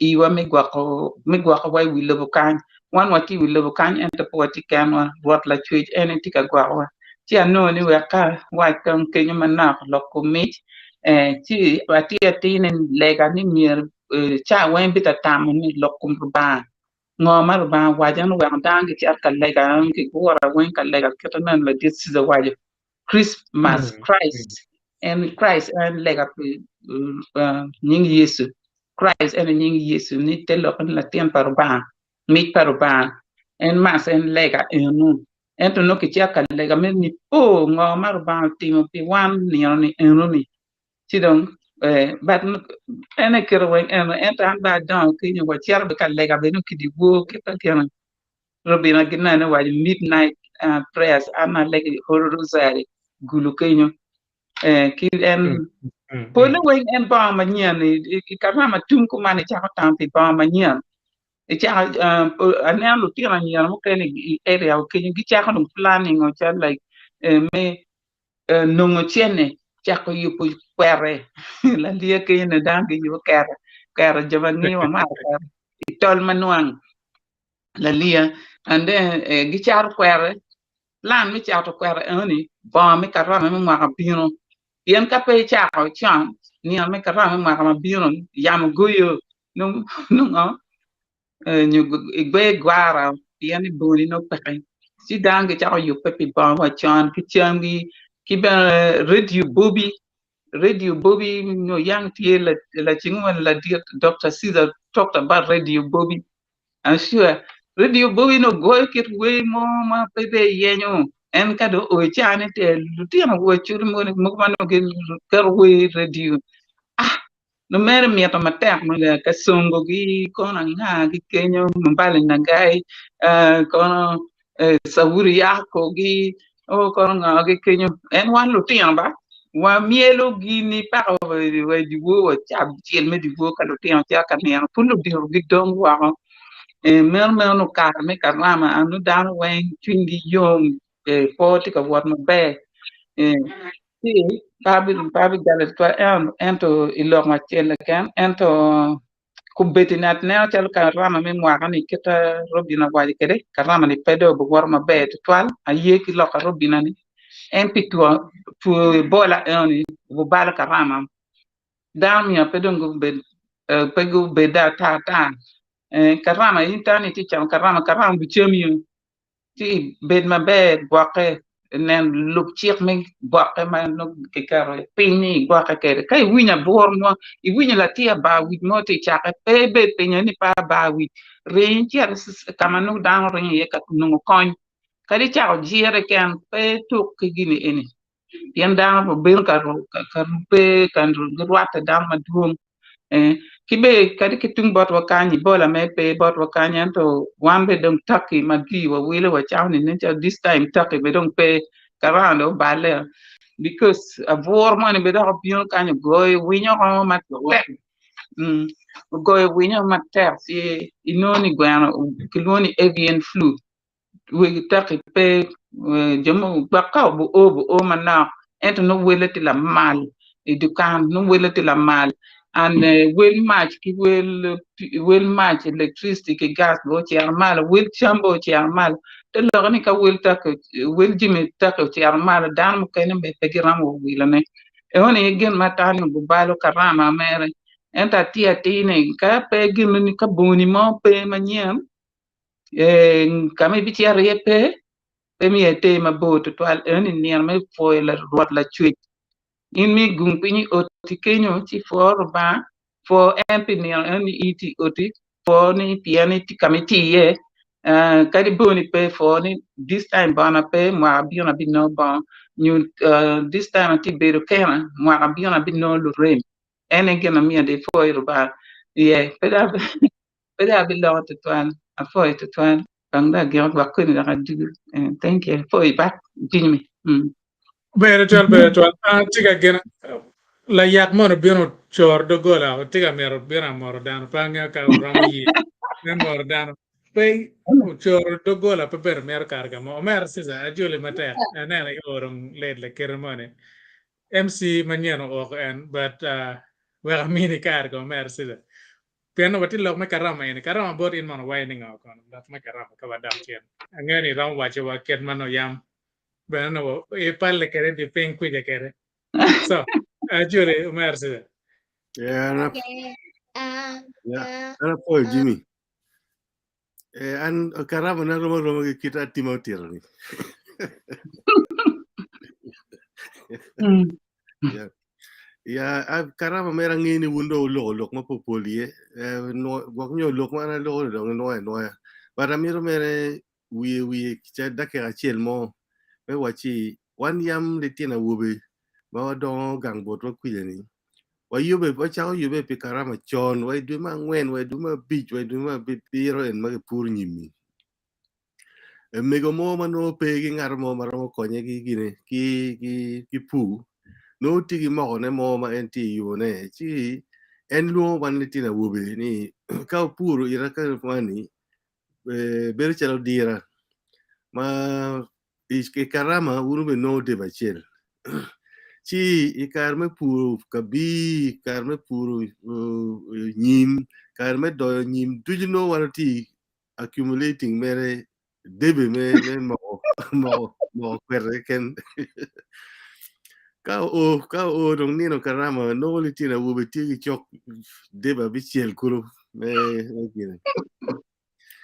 Speaker 3: iwa mi gwa ko wai wi lobo kan wan wa ti wi lobo kan en to po ti kan wa wat la chuj en ti ka gwa wa ti ano ni wa ka wa kan ke ni mana lo ko mi ti wa ti ne le ga ni mi cha wen bi ta tam ni lo kum ba ngo ma ba wa jan wa dang ti ka le ga ki ko wa wen ka le ga ki to nan la ti si za wa Christmas Christ and le ga nying Yesu Christ and nying Yesu ni te lo la tien paruba mi paruba en mas en lega enu ento no ki ka lega me ni po ngo maruba timo pi wan ni enu ni sidong but ene kero wen ento ba don ki ni wa chiar be ka lega be no ki di wo ki ta kiana robina gina na wa midnight prayers ana legi rosary gulu kenyo ki en polo wen en ba ma nyen ki ka ma tum ko mane cha ta pi ba ma nyen e cha ana lu ti na nyen mo ke ni area o ke ni cha ko planning o cha like me no ngo chene cha ko yu pu kwere la lia ke ni dan ke yu kere jaba ni wa ma tol manuang la lia and then gi cha kwere lan mi cha to kwere ani ba mi ka ra mi ma bino yen ka pe cha ko chan ni me ka ra ma ka bino yam goyo no ñu igbe gwara yen boni no pe si dang cha yu pe pi ba wa chan ki chan ki ba radio bobby no yang tie la chingwan la Dr. Caesar talked about radio bobby I'm sure radio bobby no go kit we mo ma pe yenyo en ka do o chane te lutia ma wo churi mo ma no ke kar we radio no mere mi to matek mo le ka songo gi kono nga gi kenyo mbali na gai kono sawuri ya ko gi o ko nga gi kenyo en wan lu tiang ba wa mielo gi ni pa wa di wo cha chiel me di wo ka lu tiang cha ka ne pu lu di gi dong wa mer no kar me karama anu dan wen twingi yom po ti ka wat ma be si pabi galet to ento ilok ma chele kan ento kubeti nat ne tel karama me mwa kan iketa robina wa kede karama ni pedo bu war ma be twal aye ki lok robina ni en pitua tu bola ni bu bala karama dam ya pedo ngu be pegu be da ta karama intani ti cham karama bu chemi ti bed ma be boke nen luk chiek me boke ma no ke karo pini boke ke kai winya bor mo I winya la tia ba wi mo ti chaka pe be pinya ni pa ba wi ren ti kama no dan ren ye ka no kon kadi chao jiere kan pe tuk ke gini eni yen dan bo ber ka pe kan ruata dan ma dum kibe kadi kitung bot wakani bola me pe bot wakani anto wan be dong taki magi wa wile wa chawni ninja this time taki be dong pe karando bale because a vor money be dong pion kanyo goy winyo ho mat goy winyo mat ter si inoni gwano kiloni avian flu we taki pe jomo baka bu o mana ento no wele ti la mal edukan no wele ti la mal and will match ki will match electricity ki gas go ci armal will chambo ci armal te lo ni ka will tak will jimi tak ci armal dan mo kene be te giram wo wila ne e woni gen matan bu balo karama mere enta tia tine ka pe gin ni ka boni mo pe manyem kami bi ci are pe mi ete ma boto to al ni nier me foi la rot la chui in mi gung pini oti kenyo ci for ba for empinier ni iti oti for ni piani ti kamiti ye kadi boni pe for ni this time bana pe ma biona bi no ba new this time ti bedo kena ma biona bi no lu rem ene gena mi de foi ba ye peda bi lo to twan a foi to twan bang da gyo ba kun da digu thank you foi ba jinmi
Speaker 2: Bere tol tiga gena la yak mono bino chor do gola tiga mero bina moro dan panga ka ramu yi me moro dan pe chor do gola pe ber mer karga mo mer sisa ajule mate nena orum led le kermone MC manyano ok en but wera mini karga mer sisa piano wati lok me karama ini karama bot in mono winding out kon dat me karama ka wadam chien ngeni ram wache wa ket mano yam bueno, e palle kere di pen qui kere. So, ajure merci.
Speaker 1: Yeah, ana po Jimmy. An karama na romo kita Timothy ni. Ya karama merang ini wundo lok ma popolie no goknyo lok ma na lo no bara miro mere wi cha dake achiel mo me wachi wan yam le tina wube ba do gang bot wa kujeni wa yube ba cha yube pe karama chon wa du ma ngwen wa du ma bich wa du ma biro en ma pur nyimi mego mo ma no pe gi ngar mo maro konye gi gine ki pu no tigi mo ne mo ma enti yu ne chi en lo wan le tina wube ni ka puru ira ka fani ber chalo dira ma iske karama uru be no de bachel chi ikar me puru kabi kar me puru nyim kar me do nyim tuju no wanati accumulating mere debe me mo kwere ken ka o dong nino karama no li tina wube tigi chok deba bichiel kuro me gine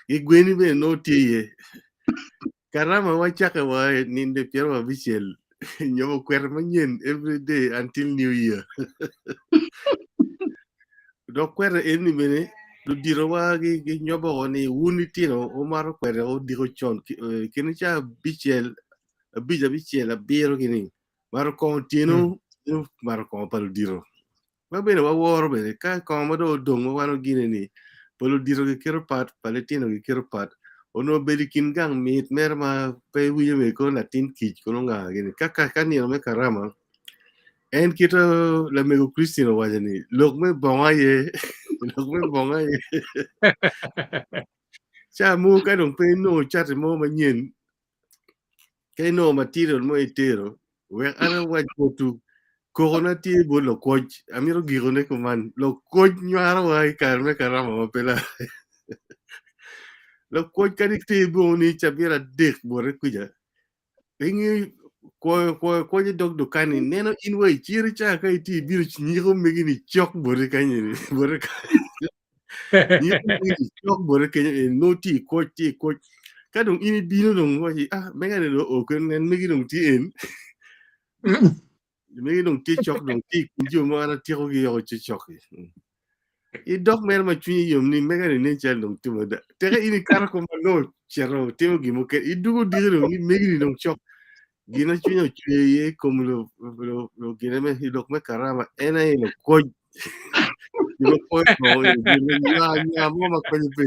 Speaker 1: igweni be no tiye karama wachaka wa ninde piero bichiel nyomo kwer manyen every day until new year do kwer eni bene do diro wa gi nyobo ni wuni tino o maro kwer o diro chon kini cha bichiel bichiel abiro gini maro kontino maro kon palo diro ma bene wa woro bene ka kon ma do dongo wano gine ni palo diro gi kero pat paletino gi kero pat
Speaker 9: ono belikin gang meet merma pe wiye me ko latin kich ko nga gini kaka kani me karama en kita la me ko Christine wajani lok me bonga ye lok me bonga ye cha mu ka dong pe no chat mo ma nyen ke no material mo itero we ara wa tu corona ti bo lo coach amiro girone ko man lo coach nyara wa ikar me karama mo pela lo coach ka ti bo ni chabira dek bore kuja ingi ko je dog do kani neno in way chiri cha ka ti biru nyiro megi ni chok bore kanye ni bore ka nyiro megi ni chok bore kanye no ti coach ka dong ini bino dong wa mega ne do o ken nen megi dong ti en megi dong ti chok dong ti kunjo ma na ti ko gi yo chi chok i dog mer ma chuni yom ni mega ne chal dong ti mo da tere ini kar ko ma no chero temo gi mo ke i dugo digero ni megi ni dong chok gina chunya chuye como lo gina me hilok me karama ena lo ko yo ko no gina nya mo ma ko pe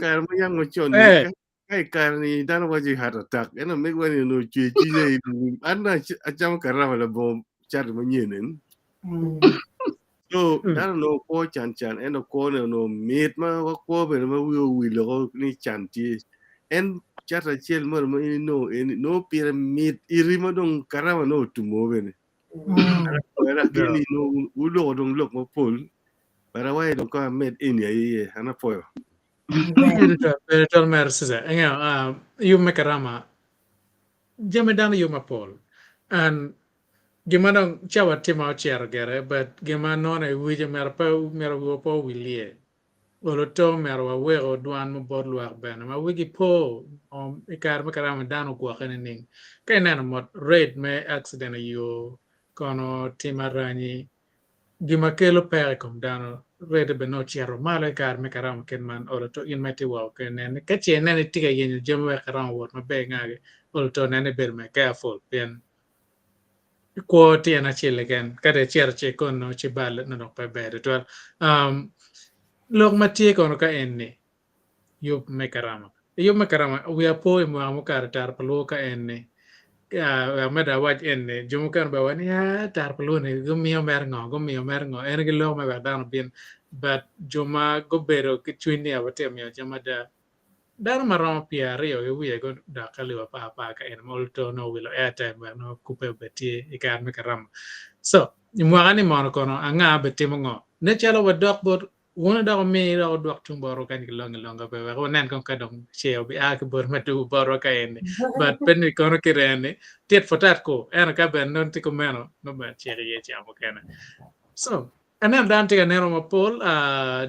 Speaker 9: ka mo yang mo chon ni ka ka ni dan wa ji hat attack ena me wani no chuye anna acham karama la bom chat mo nyenen so dan no ko chan ena ko no meet ma ko be ma wi lo ni chan ti en chata chiel moro ma no pyramid irimo dong karama no tumo bene era kini no ulo dong lok mo pol para wai dong ka med in ya ye ana poyo
Speaker 2: Betul mersa enga Yub Me Karama jame dano Yub Ma Pol and gimana chawa tima cher gere but gimana no na wije mero po wilie olo to mero wa wego duan mo bor luak ben ma wigi po ikar Me Karama dano kwa kene ning kay nana mot red me accident yo kono tima rani gima kelo pere kom dano rede be no chiaro male kar Me Karama ken man olo to in meti wa ken ne ka che ne tiga yen jeme we karama wot ma be ngage olo to ne ber me careful pen ko tiena chile ken kade chiar che kon no chi bal no pe be to lok ma tie kono ka enni Yub Me Karama we are po mo kar tar palo ka enni meda waj enne jumukan ba wani ya tar pelune gumio mergo en gi lo ma dan bin but juma go bero ki chwini abate mi jama da dar marom piario e wiye go da kali wa pa ka en molto no wilo airtime no kupe beti ikar Me Karama so imwani mon kono anga beti mo ne chalo wa dok bot wona da mi da dok tum boro kan ki longa be wa nen kon ka dong cheo bi a ki bor ma du boro ka en but pen ni kono ki rene tiet fotat ko en ka ben non ti ko meno no ba cheri ye chamo kana so anen dan ti neno ma pol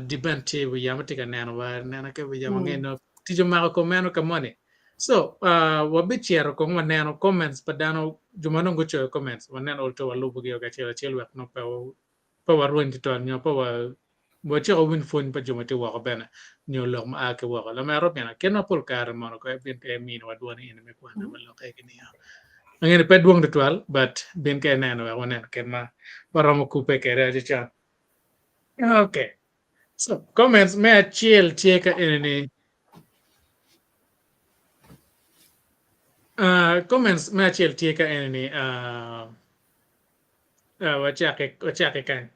Speaker 2: di ben ti wi yama ti neno wa nena ke wi yama ngeno ti jo ma ko meno ka moni so wa bi chero ko ma neno comments padano jumano go cho comments wa neno olto wa lubu ge ga chelo chelo no pa wa ruin ti ton nyo pa wa bo che o win fon pa juma ti wa ko bena nyo lo ma ke wa la ma ro bena ken na pol kar mo ko bin ke min wa duani in me kwa na ma lo ke ni angin pe duong de twal but bin ke neno wa nen ken ma paramo kupe ke re cha okay so comments me a chiel cheka ini comments me a chiel cheka ini wachake kan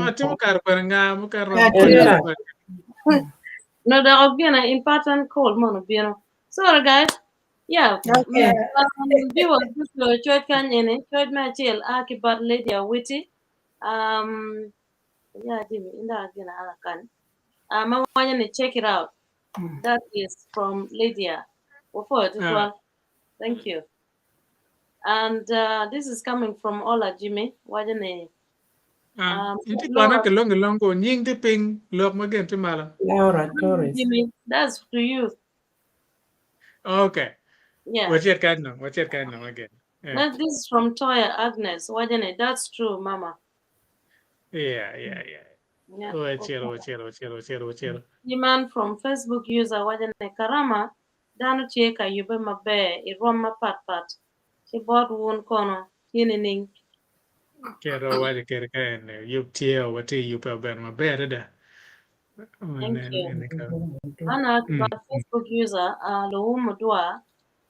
Speaker 2: atimu kar nga mu kar
Speaker 8: No, there will be an important call, mono, sorry, guys. Yeah, viewers, this is church can in church material, akibat lady witty. Yeah, Jimmy, in that again, can. I want to check it out. That is from Lydia. Thank you. And this is coming from Ola Jimmy. What your name?
Speaker 2: Inti kwana ke longo nying ti ping lok magen ti mala.
Speaker 7: Laura Torres.
Speaker 8: Jimmy, that's to you.
Speaker 2: Okay.
Speaker 8: Yeah.
Speaker 2: What's your kind of again?
Speaker 8: Yeah. This is from Toya Agnes. What your name? That's true, Mama.
Speaker 2: Yeah. Chero.
Speaker 8: The man from Facebook user what your name? Karama. Dano cheka yube mabe. Iroma pat. She bought one corner. kinining.
Speaker 2: Kero waje kere kaen yup tiyo wati yup ben maber da.
Speaker 8: Thank you.
Speaker 2: Mm.
Speaker 8: Ana about Facebook user Loumu Dua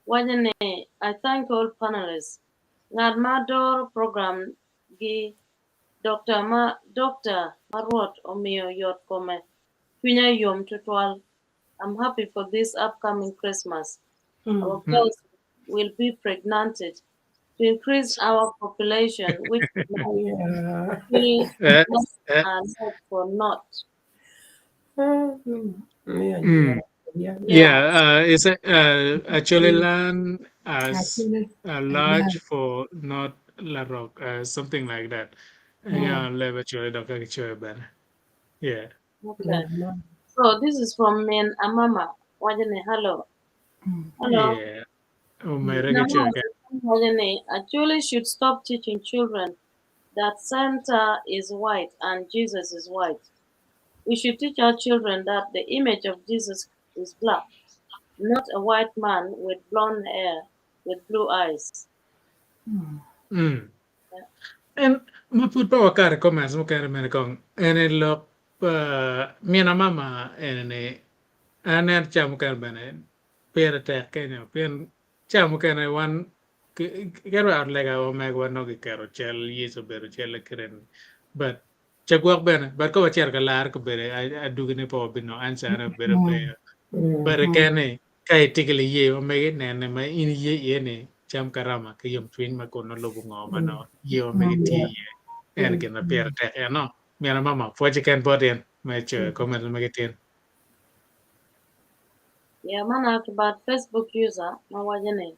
Speaker 8: wajane I thank all panelists. Ngad Mador program gi Dr. Marwot Omio Yot Kome Twinya Yom Tutwal. I'm happy for this upcoming Christmas. Our girls will be pregnanted to increase our population, which we not for not.
Speaker 2: It's actually land as a large for not La Rock, something like that. Yeah, level actually Dr. Ben. Yeah.
Speaker 8: Okay. So this is from Men Amama. Wajane, hello. Hello.
Speaker 2: Yeah. Oh, my
Speaker 8: Nama,
Speaker 2: regular.
Speaker 8: Wajane, actually should stop teaching children that Santa is white and Jesus is white. We should teach our children that the image of Jesus is black, not a white man with blonde hair with blue eyes.
Speaker 2: Mm. And mapud pa wakare comments mo kare mene kong ene lo mina mama ene aner chamu kare bene pere te kenya pen chamu kare wan kero ar lega o meg wan no kero chel yeso bero chel kren but chagwak bene but ko cher ka lar ko bere adugine po bino ansa na bere be bere kene kai tikili ye o meg nene ma in ye yene cham karama ke yom twin ma kono lobu ngoma no ye o meg ti en gina pier te no mia mama fuji ken bodien me che comment me tin
Speaker 8: Yeah, man, about Facebook user, Mawajane.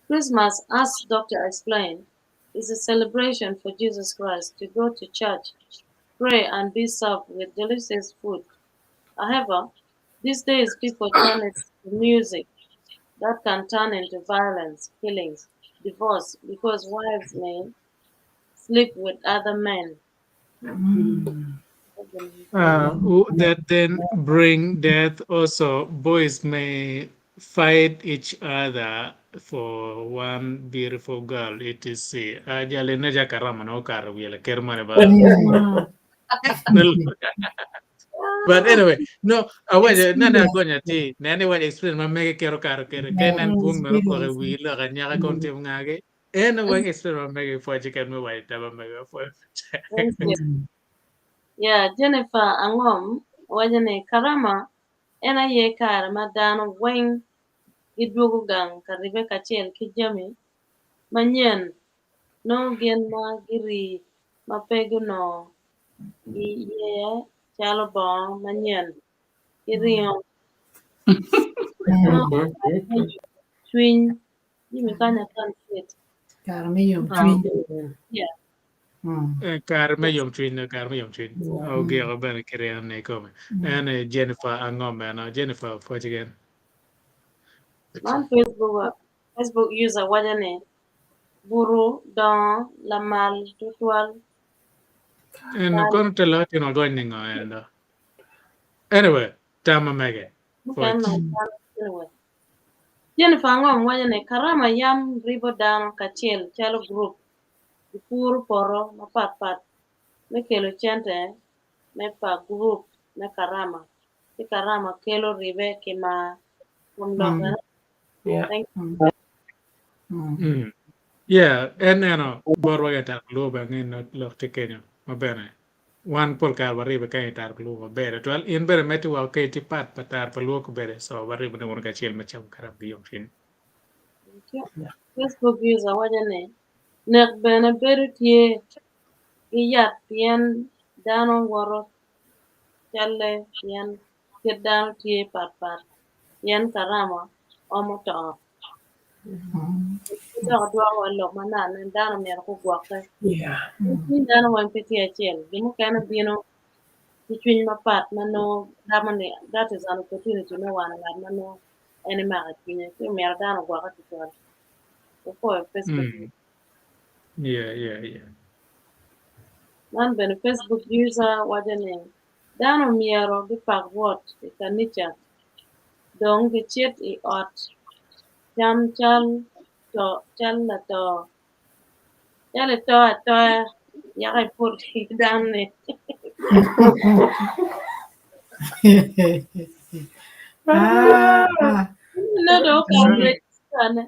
Speaker 8: Christmas, as Doctor explained, is a celebration for Jesus Christ to go to church, pray, and be served with delicious food. However, these days people turn it to music that can turn into violence, killings, divorce, because wives may sleep with other men.
Speaker 2: that then bring death also boys may fight each other for one beautiful girl etc ajale na jakarama no kar wiele kermane ba but anyway no awaje nana gonya ti nani wa explain ma mege kero karo kere kenan bung no ko wi la ganya ka konte ngage en wa explain ma mege fo chicken me wa taba mege fo
Speaker 8: Thank you. Yeah, Jennifer Angom, Wajane Karama, ena ye kar madano weng iduogo gang karibe kachiel kijami manyen no gin ma giri mapego no iye chalo bo manyen iriyo no twin yimi kanya kan fit. Yeah.
Speaker 2: kar me yom twin o ge ga ban kere ne ko and Jennifer Angom na Jennifer fo chicken
Speaker 8: Man Facebook user Wajane buru don lamal tutual
Speaker 2: and kon te la tino go ningo and anyway tama mege fo
Speaker 8: anyway. Jennifer Ngom Wajane Karama yam ribo dano kachiel chalo group pur poro mapat me kelo chente me pa group me Karama. Ti Karama kelo ribe kima kumloka. Thank you.
Speaker 2: yeah and borwa ga tar lo ba ngin lo te kenyo ma bene wan pol kar bari be kay tar lo ba bere to in bere meti wa kay ti pat patar pa lo ko bere so bari be won ga chiel ma cham karab bi yom fin
Speaker 8: Thank you. Facebook user Wajane nek bene beru tie iyat pien dano woro challe pien kir dano tie pat pien Karama omo to. Dog dwaro walo manan dano mer ko gwake. Ni dano wan piti achiel. Gimu kana bino between my part mano damane that is an opportunity no one like mano any mara kine so mer dano gwaka to ko Facebook.
Speaker 2: yeah
Speaker 8: Man ben Facebook user wajane dano miero gi pak wot ikanicha dong gi chet ot cham chal la to Yale to I put it down there. No do ka sana.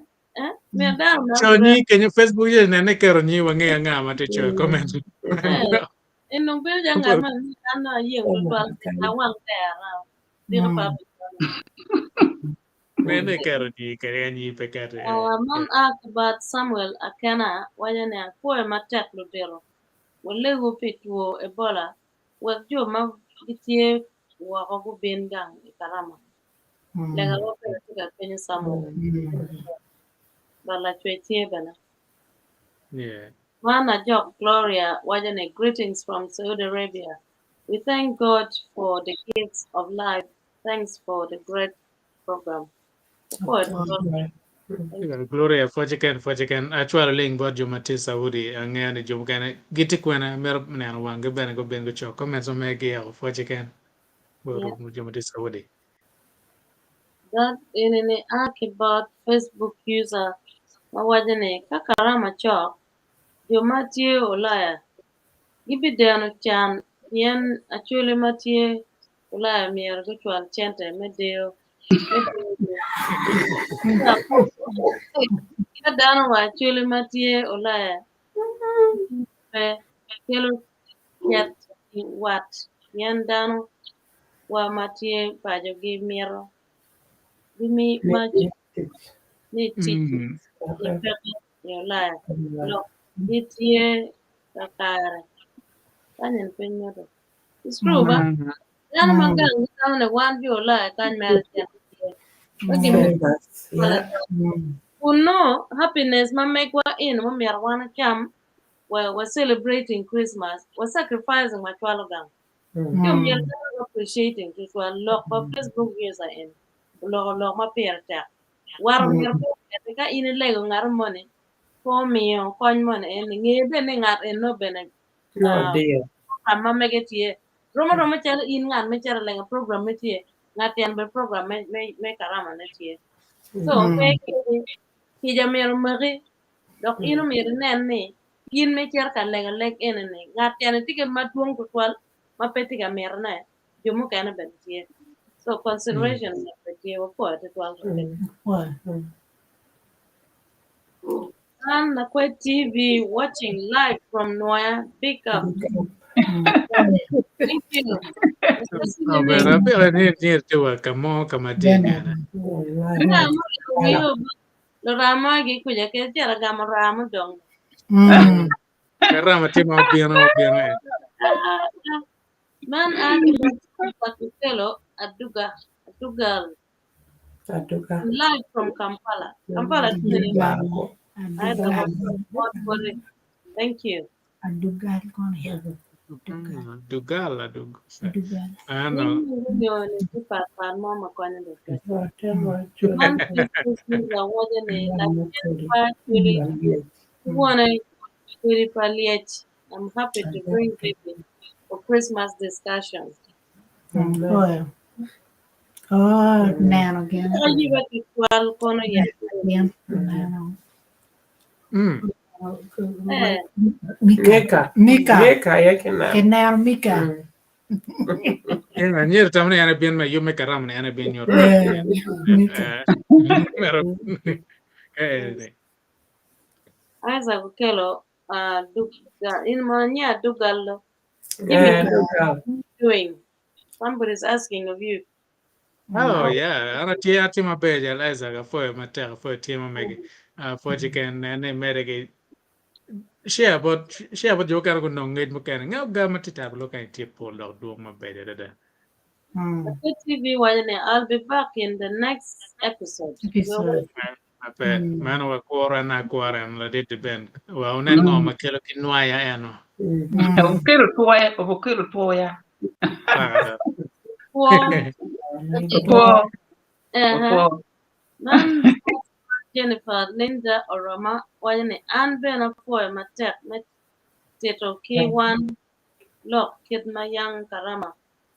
Speaker 8: Me down na
Speaker 2: So ni kenyo Facebook ye nene kero ni wange nga mate cho comment.
Speaker 8: En nong bil jangan man ana yeng to twal na wang tera. Dira pa.
Speaker 2: Nene kero ni kere ni pekate.
Speaker 8: Man akibat Samuel akena wajane poe matek lutero. Wale go pitwo Ebola. Wajjo ma gitie wa ko ben gang Karama. Lega wo pe ka penye Samuel. Bala chwetie bana.
Speaker 2: Yeah.
Speaker 8: Mana Jock Gloria wajane greetings from Saudi Arabia. We thank God for the gifts of life. Thanks for the great program.
Speaker 2: Gloria fojiken actually ling bot jumati Saudi angene jumkane giti kwena mer neno wange bene go ben go cho comment so megi ya fojiken boro jumati Saudi.
Speaker 8: That in an Akibot Facebook user mawajane kakarama chok Jomatie Olaya. Gibi dano chan yen actually matie Olaya mier guchuan chente medeo. Dano wa actually matie Olaya. Pe kelo yat wat yen dano wa matie pajo gi miro. Gimi maji ni teach Olaya. Lo itie ikare. Kanyen penyoto. It's true, but yan mangang down the one you like and melted. No happiness ma make wa in ma mer wana cham we're celebrating Christmas. We're sacrificing my twelve. You're appreciating it was lock of Facebook user in. Log ma perta. War mer ka in lego ngar money. For me on coin money and ngebe ne ngat en no bene.
Speaker 7: No dear.
Speaker 8: Amma megetie Roma chal in ngan me chara lenga program metie ngatian be program me karama netie so ki jamer mari dok ino mer nen ni yin me cher ka lenga lek enene ngatian tike matuong to twal ma peti ga mer ne jomo kana bentie so consideration netie wo ko te twal and na TV watching live from Noya big up. Thank you.
Speaker 2: Pero ni tuwa kamo kamadinga.
Speaker 8: Lo rama gi kuja ke tera gama rama dong.
Speaker 2: Karama timo biano.
Speaker 8: Man aki bakutelo adugal. Live from Kampala. Kampala thank you.
Speaker 6: Adugal kon ya.
Speaker 2: Dugal.
Speaker 8: Ano. Mama kwana de. Man I'm happy to bring baby for Christmas discussions.
Speaker 6: Oh, nano again. Mika. Kenal Mika.
Speaker 2: Nyer tamne ana bien ma Yub Me Karama ana bien yor.
Speaker 8: Isaac Kello, in Mania Dugal. Doing. Somebody's asking of you.
Speaker 2: Oh yeah, ana tia tima beja Isaac foi mater foi tima megi. Foi chicken ne merege. Share about jo kar ko nonged mo kan ngab ga matita lo kan tipo lo do ma beja da.
Speaker 8: TV I'll be back in the next episode.
Speaker 2: Man wa kuora na kuora la dit ben. Wa unen ngoma kelo kinwaya eno.
Speaker 3: Ukelo toya.
Speaker 8: Man Jennifer Linda Oroma wajane an bena poe matek met teto K1 lock kid ma yang karama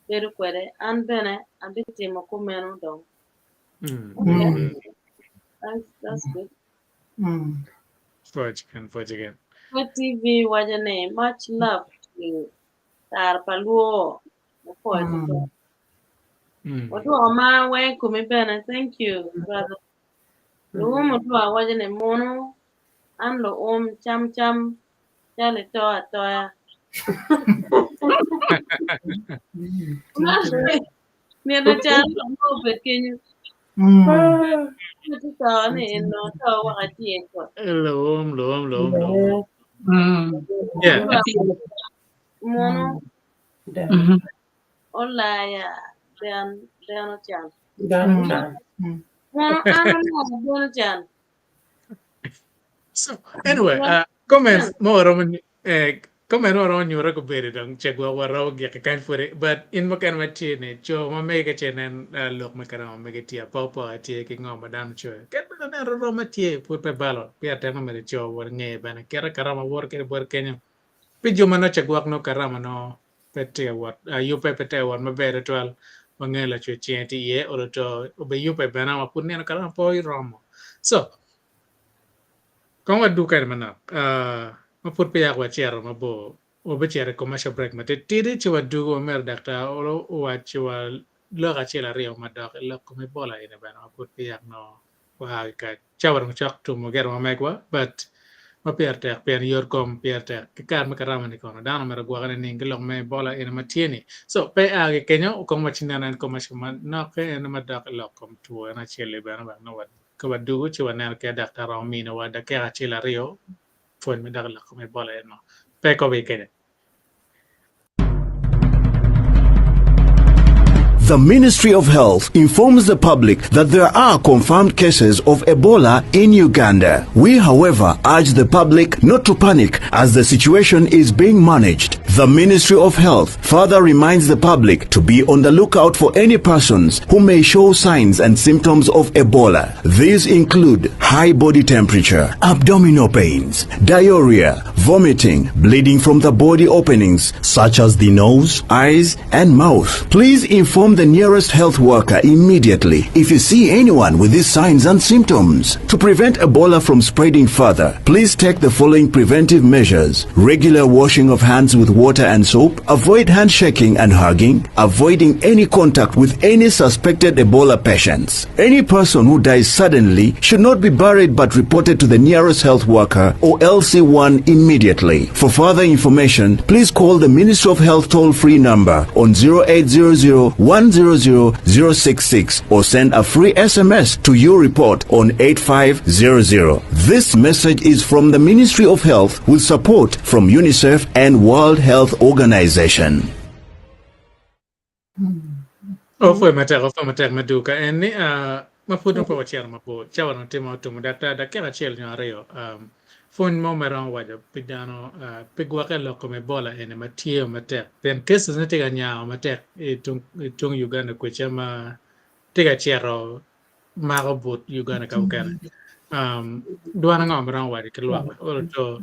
Speaker 8: beru kwede an bene abitimo kumeno dong. That's good.
Speaker 2: Forge again.
Speaker 8: TV wajane much love to tar paluo po ito. Watu ama we kumibena, thank you brother. Luo mutu wajane mono an lo cham cham chale toa toa. Ni ada chan lo pekenyo. Itu toa ni no toa wakati eko.
Speaker 2: Loom. Yeah.
Speaker 8: Mono Hola ya dano chan. Mono dano chan.
Speaker 2: So anyway, comments more on comment more on your recuperated on check what we're get kind for it, but in makan machine cho ma mega chen and look makara mega tia papa tia king on madam cho get na ro matie put pe balo pia tema me cho war nge bana kera karama work kenya pijo mano check work no karama no pete what you pete what ma bere twal mangela cho chienti ye or to be you pe bana ma put ne karama po romo. So kung adu kayo man maput pa yakwa chero mabo obe chere commercial break mate tiri chwa du o mer dakta o chwa loka chela rio madak lok me bola ina bana maput pa yak no wa ka chawar mo chak tu mo gero megwa but mapierte pen yor kom pierte kar makarama ni kono dano mera gwa kana ni ngilok me bola ina matieni so pe age kenyo kong machina nan commercial man no ke ina madak lok kom tu na chele bana ba no wat kabadu chwa ner ke dakta ra mi no wa da ke chela rio fuen me dagla come bola no pe ko be kene.
Speaker 10: The Ministry of Health informs the public that there are confirmed cases of Ebola in Uganda. We, however, urge the public not to panic as the situation is being managed. The Ministry of Health further reminds the public to be on the lookout for any persons who may show signs and symptoms of Ebola. These include high body temperature, abdominal pains, diarrhea, vomiting, bleeding from the body openings such as the nose, eyes, and mouth. Please inform the nearest health worker immediately if you see anyone with these signs and symptoms. To prevent Ebola from spreading further, please take the following preventive measures: regular washing of hands with water and soap, avoid handshaking and hugging, avoiding any contact with any suspected Ebola patients. Any person who dies suddenly should not be buried but reported to the nearest health worker or LC1 immediately. For further information, please call the Ministry of Health toll-free number on 0800-100-066 or send a free SMS to your report on 8500. This message is from the Ministry of Health with support from UNICEF and World Health Organization.
Speaker 2: Ofo matek maduka eni mafudo po chero mapo chawano timo tumu dakta dakera chel nyario fun mo meron waja pidano pigwa ka loko me bola ene matio matek then cases ne tiga nyao matek tung Uganda kwechama tiga chero magobut Uganda kaukana duana ngom meron waja kelwa oro to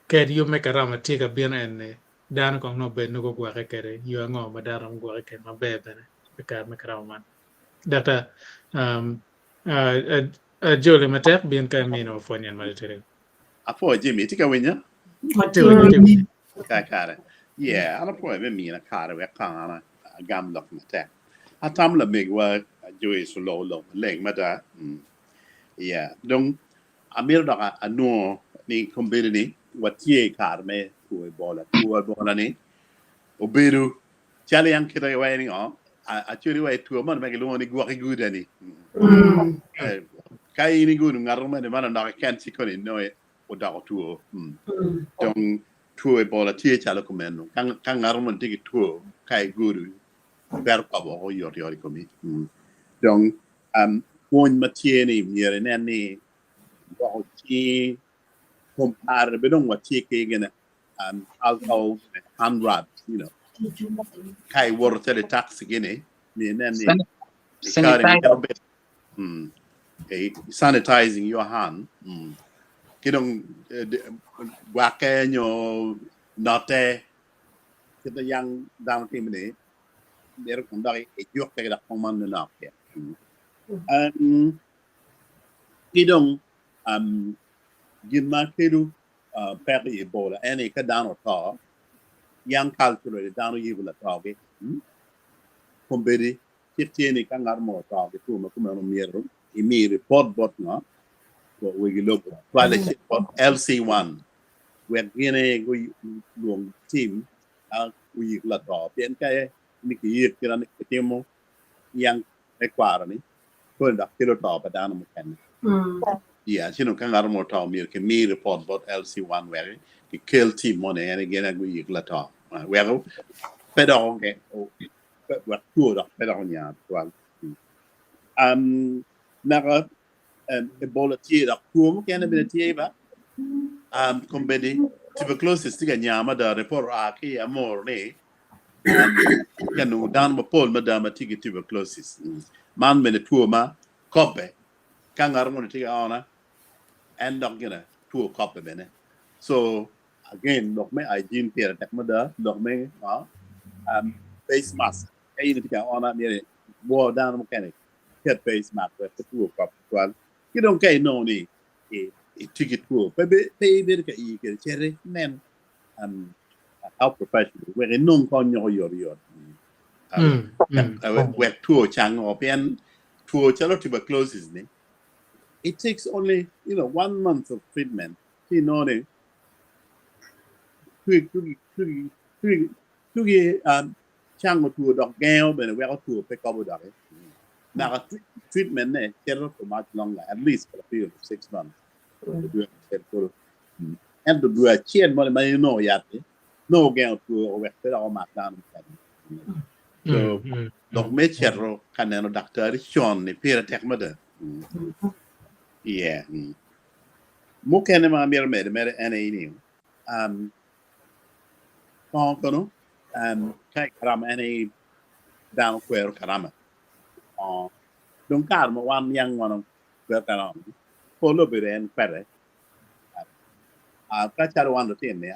Speaker 2: ked Yub Me Karama tiga bien ene dano kong no be nugo gwa kere yu ngom madara gwa kere mabebe ne Yub Me Karama man data Jole matek bien kamino fonyan malitere
Speaker 5: Apo Jimmy, tika winya? Ikare. Yeah, ana po me mina kare we kana gam lok mate. Atam la mig wa joy so lo leng mata. Yeah, donc amir da ano ni kombini watie kar me ku bola ni. Oberu chale yang kita wa ni o. A churi wa tu man me lo ni gwa guda ni. Kai ni gudu ngarma de man na kan sikoni no o da tuo donc tuo e bola tie chala komeno kan ngarumo tigi tuo kai guru per pabo o yor komi donc won matieni miere nani bo ti compare bedon wati ke gena alcohol hand rub kai worte de tax gene ni nani sanitizing your hand kidong wakenyo note kita yang dang tim ni der kung dari ejok te da command na ke kidong gimma kedu peri Ebola any ka dano to yang culture dano yibula to ge kombedi tieni ka ngar mo to ge tu ma kuma no mieru I mi report bot no ko we look wale LC1 we gene go long team we la to bien ka ni ki yir kira ni temo yang ekwara ni ko da kilo to pa dano mo ken yeah, you know, kan ngar mo to mi ke mi report bot LC1 where ki kill team money and again I go yigla to where pedong ke o wa tu da pedong nya to naga Ebola tie da ku ke na be tie ba kombedi tuberculosis tiga nya ma da report a ki amor ne kanu dan mo pol ma da ma tigi tuberculosis man me tu ma kope kan ngar mo tiga ona and dog gonna to a copy bene so again dog me I gene pair attack mother dog me face mask kay ni ka ona ni bo down mechanic get face mask with the two copy well you don't kay no ni ticket to be ka I ke chere men how professional we non kon yo we to chang or pen to chalo tuberculosis ni it takes only 1 month of treatment. You know, chang to dog gail, but we have to pick up with it. Now, treatment, for much longer, at least for a period of 6 months. And to do a chain, but you know, yet, no gail to over all my down. So, dog me cherro, can no doctor, Sean, the period tech mother. Yeah. Mukene ma mere ene ini. Kono kai karama ene dano kwero karama. Don karma wan yang wan kwero karama. Polo bere en kwere. Kacharo wan do tiene.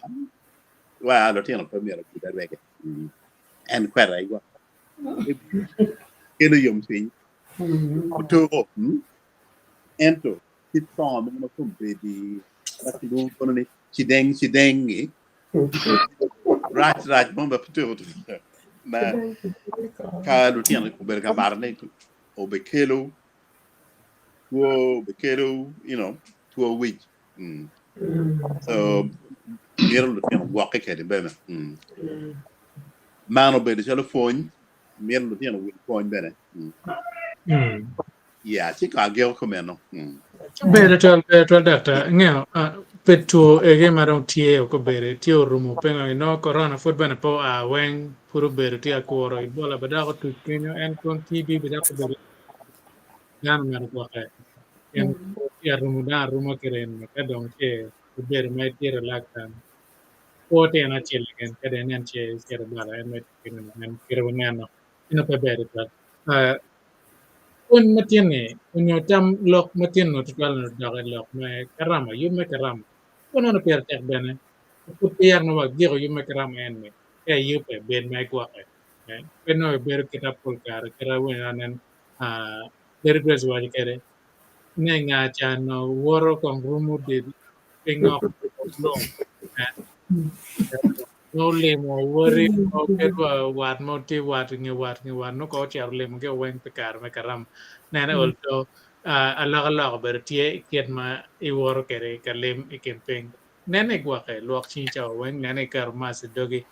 Speaker 5: Wa do tiene premier ku der wege. En kwere igwa. Keno yom sin. Kuto ento it from mo kumbe di ati do kono ni chideng right mo ba puto na ka do tiene ko berga barne o bekelo to a week so miro do tiene wakke ke bena mano be de telephone miro do tiene with point bene yeah chika gel komeno
Speaker 2: Bere tol data ngeo petu ege marong tie ko bere tio rumo penga no corona foot bana po a wen puro bere tia ko bola bada ko tu kenyo en kon tb bada ko bere nan mar ko ka en ya rumo keren ka dong che bere mai tira laktan o te na chel ken ka den en che ser bala en mai en kero nano ino pe bere ta un matiene unyo tam lok matien no tukal no dare lok me karama Yub Me Karama uno no per tek bene ku pier no wa giro Yub Me Karama en me yupe ben me kwa no ber kita polkar kara wenanen ber gres wa kere ne nga chano woro kon rumu de pingo no no le mo wori o kerwa wat mo ti wat nge wat no ko char le mo ke wen pekar me karam nana olto ala ber tie kiet ma I woro kere kalem ikempeng nene gwa ke luak chin cha wen nene kar mas dogi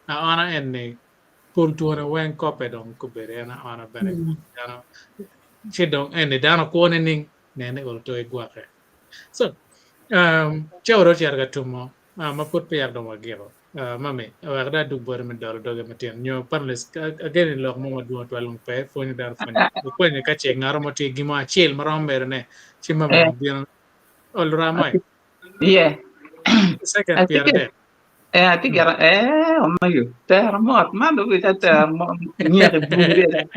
Speaker 2: ana enne pul tuona wen kope dong ko bere ana bene dano chedong enne dano ko nene olto e gwa ke so chawro char ga tumo ma put pe yar dong wagiro mami wagda dug bor mi dol doge matien nyo parles again lok mo duo twalung pe foni dar foni ko ne ka che ngaro mo ti gimo achil marom berne chi mami bien olra mai
Speaker 3: Yeah.
Speaker 2: second pier de
Speaker 3: I think omayo termot mando kita termot nyeri bugre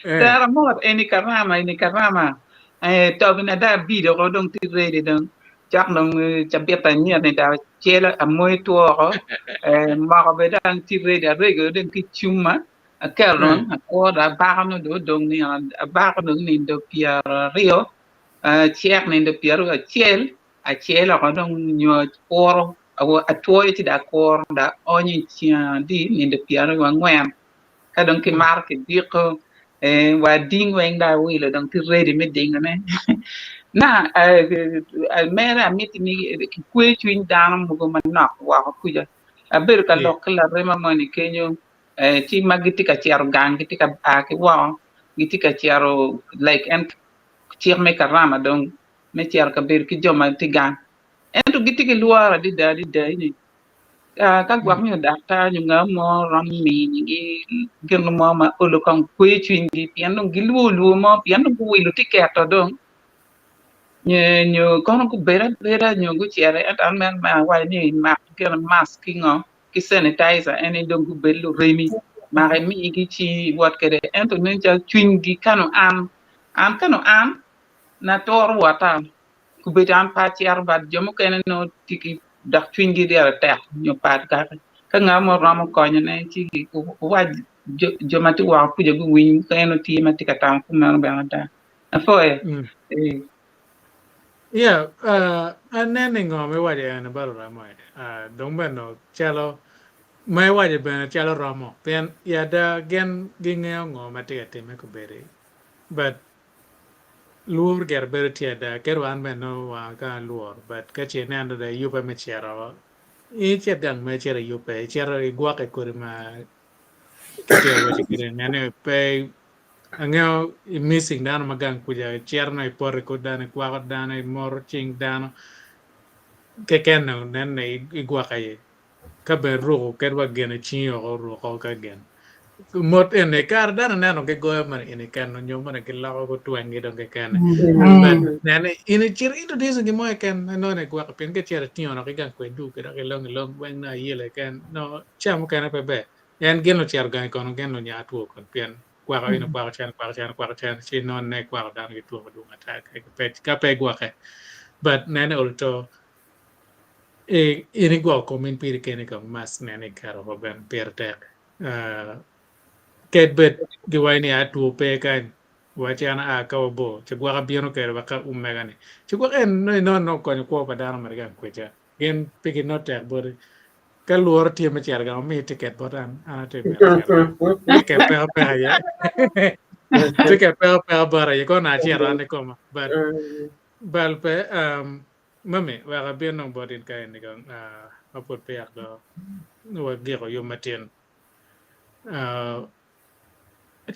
Speaker 3: termot ini karama tobina da video ko dong ti rede dong chắc nong chapeta nya ne da chela amoy to ko ma ko be dang ti rede rego den ki chuma kalon ko da ba no do dong ni ba no ni do pia rio chek ni do pia ro chel a che la ko dong nyo por a to ti da kor da oni chi di ni de piano wa ngwen ka dong ki mar ki di ko wa ding wen da wi le dong ti ready me ding ne na mera mit ni ki kwe twin dan mu go man na wa ku ja a ber ka lok la rema mani kenyo ti magiti ka chiaro gang ti ka ki wa giti ka chiaro like en chiar me karama donc me chiar ka ber ki joma ti gang en to giti ki luara di da ni ka gwa mi da ta ñu nga mo ram mi ni gën mo ma olo kan kwe twin gi piano gi lu mo piano ku wi lu ti ka to donc ñu kono ku bera ñu gu chiare at an men ma wa ni ma ke mask ngo ki sanitizer ene don ku belu remi ma mi gi ci wat kede en to men ja twin gi kanu an kanu an na tor wata ku betan pa chiar bad jomo kene no tiki dak twin gi dera tek ñu pat ka nga mo ram ko ne ci ku wa jomati wa ku je gu win kene ti ma tika tam ku men ba da fo
Speaker 2: Yeah, ningo me waje na baro ramo. Dong beno chalo mai waje beno chalo ramo. Pen ya da gen ginge ngo mate te me ko bere. But luor ger bere tia da ker wan beno wa ka luor. But ka che ne ando da yube me chero. I che dang me chero yube. Chero I gwa ke kuri ma kitia waje kire. Nane pe angeo missing dano magang kuja cherno I porre ko dano kwa dano I mor ching dano ke kenno nenne I gwa kaye ka ben ruko kedwa gene chinyo ko ruko ka gen mot ene kar dano nano ke goyo man ene kenno nyomo ne ke lawo ko twengi don ke kenne but nene ine chir introduce ke mo ken no ne gwa pen ke chira tinyo no ke gan kwe du ke da ke long wen na yele ken no cham ken pe be en geno char gan kono geno nya tu kon pen kwa ino kwa chan chi non ne kwa dan ke tu du ngata ka pe gwa ke but nene ulto ini gwa ko min pir kene ko mas nene karo ho ben per tek ket bet gi wayni atu pe kan wachana a ka bo che gwa bieno ke ba ka umegani che gwa en no ko pa dan amerikan kwecha gen piki no tek bo ka luor tie ma cher ga mi ticket botan ana te mer cher ticket pe ya ticket pe bara ye ko na cher ane ko but bal pe mami wa ga bien no bodin ka ni ga apot pe ak do wa gero yo matin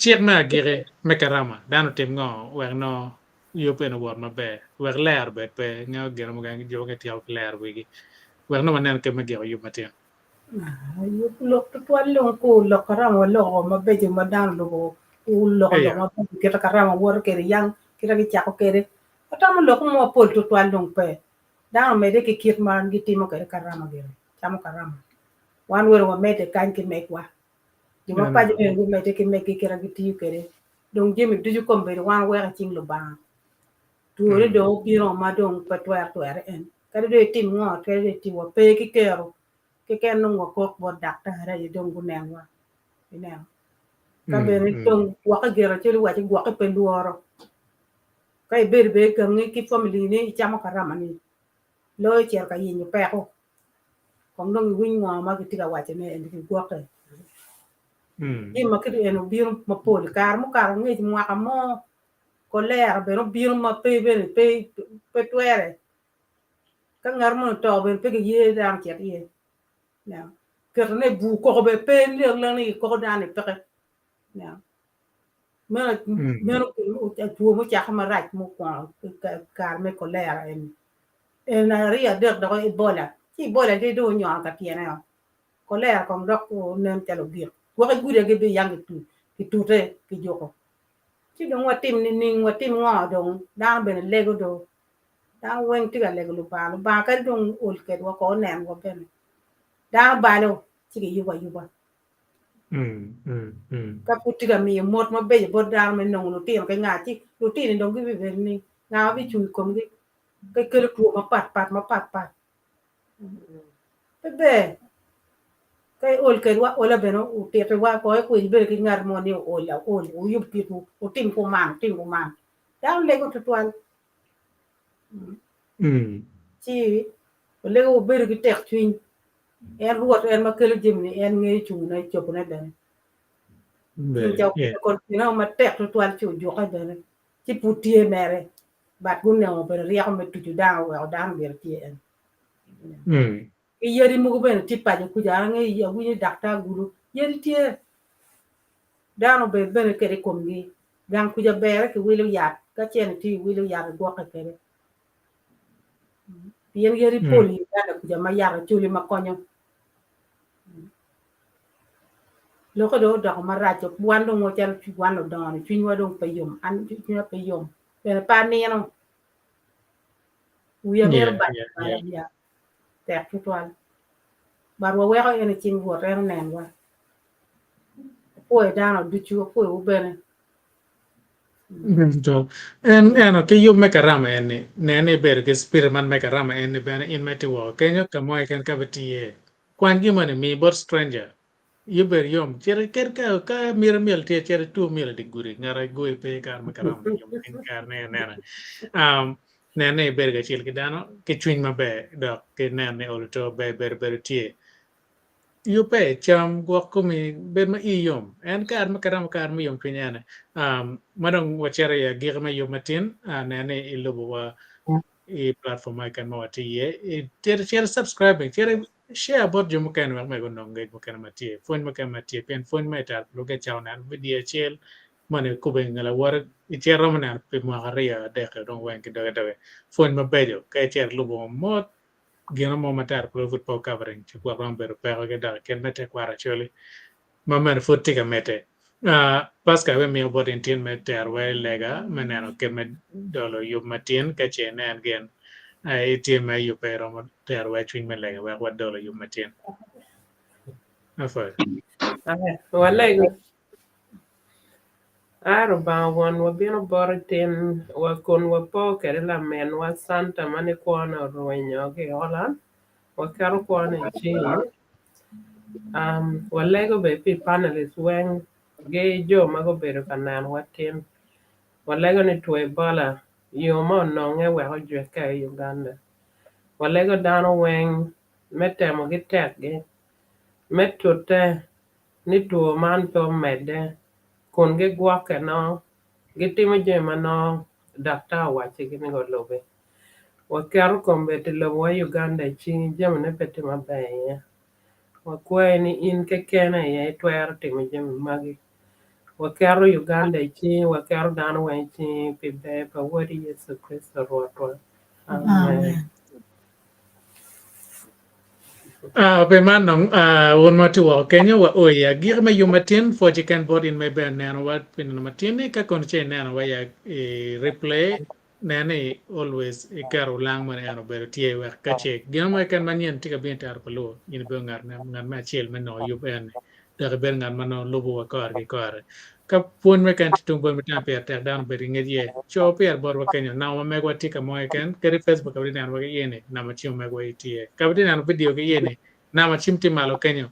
Speaker 2: chiet ma gere me karama dano tim ngo wa no yo pe no wor ma be wa ler be pe ngo gero mo ga jo ga tiao ler wi wa no manen ke me gero yo matin
Speaker 4: lok tuan long ko lok karama lo ma beje ma dan lo ko lok lo ma kita karama wor kere yang kita ki chako kere atam lok mo pol tuan long pe dan me de ki kit man gi timo kere karama gere chamo karama wan wor wa mete kan ki mekwa di ma pa je ngi mete ki mekki kira gi tiu kere donc jemi duju ko be wan wera ching lo ba tuore do biro ma dong pa tuere en kare do tim ngo kare tim wa pe ki kero ke ken ngo ko bo dakta ra ye dong gu nenwa ina ka be ni dong wa ka gero chelu wa ti gwa ka pe luoro kai be ka ngi ki family ni chamo karama ni lo cher ka yin pe ko kong dong win ngo ma ki tiga wa ne en ki gwa ka di ma ki en biro ma pol kar mo kar ngi mo ka mo ko ler be no biro ma pe tuere ka ngar mo to be pe ki ye dam chet ye na kerne bu ko be pe ni la ni ko dane pe na me tu mo cha ma raj mo ko kar me ko ler en ria de do ebola ki ebola de do nyo ka tiene ko ler ko dok ko nem telo bir ko ka gude ge be yang tu ki tute ki joko ci dong watim ni watim ngo dong da be le go do da wen ti ga le go ba ka dong ol ke do ko nem go ben da ba lo ci ge yuba ka puti ga mi mot ma be bo da me no no ti ka nga ci no ti ni dong gi be ni nga bi chu ko mi cái tu ma pat be cái ol ke wa ola be no u te wa ko ku be ki ngar mo ni ola o yup ti tu o tim ko man da le go tuan chi le go ber ki tek twin en ruot en ma kele jimni en ngi chu na chop na ben tin jaw ko no ma tek to twal chu jo ka ben chi putie mere bat gun no ber riya ko metu ju da wa da ber tie en yeri mu go ben ti pa ku ja ngi ya wi dakta guru yeri tie dano be ben kere komgi gan ku ja bere ki wilu ya ka chen ti wilu ya go ka kere yen yeri poli da ku ja ma ya chuli ma konyo lo ko do da ma ra cho wan do mo chen chu wan do don chu wa do pe yom an chu pe yom pe pa ni no wi ya mer ba ya te ku twal bar wa we ko ene chin wo re nen wa po dano du chu po u bene
Speaker 2: en ke Yub Me Karama ne ber ke Spearman Me Karama ben in meti wo kenyo kamo ken kabati kwan gi mane mi bor stranger yuber yom chere ker ka mir mil te chere 2 mil de guri ngara goy pe kar Me Karama yom en kar ne ber ke chil ke dano ke chwin mabe do ke ne olto be ber tie yupe cham gwakumi ber ma iyom en kar Me Karama kar mi yom pinyane madong wachere ya girma yo matin nene ilubu wa i platform ay kan mawati ye tere subscribing tere share bot jo mukan wa mego nonge mukan mati phone mukan mati pen phone meta loge chawna video chel mane kube ngala war tere romana pe mo haria de ka don wen ke daga phone mabejo ka tere lubu mot gino mo matar pro football covering ci ko romber pero ke da ken mete kwara choli mamen futti ka mete paska we mi obot intin me ter we lega meneno ke me dolo yub matin ka chene gen itin me yu pero mo ter we twin me lega we wat dolo yub matin afa
Speaker 7: Walego aro ba wan wabino borotin wakon wapo kere la men wa santa mane kwana ruenyo ke holan wakaro kwana chi walego be pi panelist weng ge jo mago bedo kanan watin walego ni tuwe bala yo mo nonge we hojwe ka Uganda walego dano weng metemo gi tek gi metute ni tuwo man to mede kun gi gwake no gitimo jema no dakta wache gi nigo lobe wakero kombe ti lobo wa Uganda chi jema ne pete mabeya wakwaye ni in kekene ye twero timo jema magi wakero Uganda chi wakero dano wen chi pibe pa wadi Yesu Kristo rotwa amen
Speaker 2: pe man nong won matu wa kenya wa oya girma yu matin for chicken board in me ben neno wat pin matin ka kon che neno wa ya replay nene always ikaro lang man eno ber tie wa ka che girma kan manien tika bin tar palo in be ngar ngan ma chel men no yu ben da ber ngan mano lobo wa kar ki kar ka pun me kan tung bon metan per ter dan ber ngedie cho per bor wa kenya na wa me wa tika mo ken keri Facebook ka bin wa yene na ma chi me wa tie ka bin an video ke yene na ma chimti malo kenyo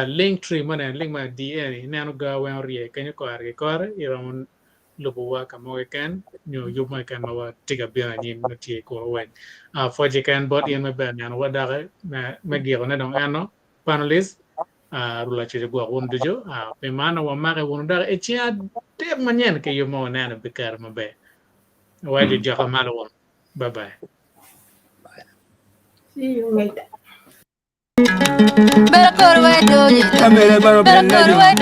Speaker 2: link tree mana link ma dn nanu ga wen rie kenyo ko arge kor iron lubu wa kamo ken nyo yub ma kan ma tiga bia ni no tie ko wen foje kan bot yen ma ben nan wada ma giro na don ano panelist rula che go won dujo pe mana wa ma ga won da e chia te manyen ke yo mo na be kar ma be wa je jo malo bye bye
Speaker 4: see you later
Speaker 1: Kamere baro bella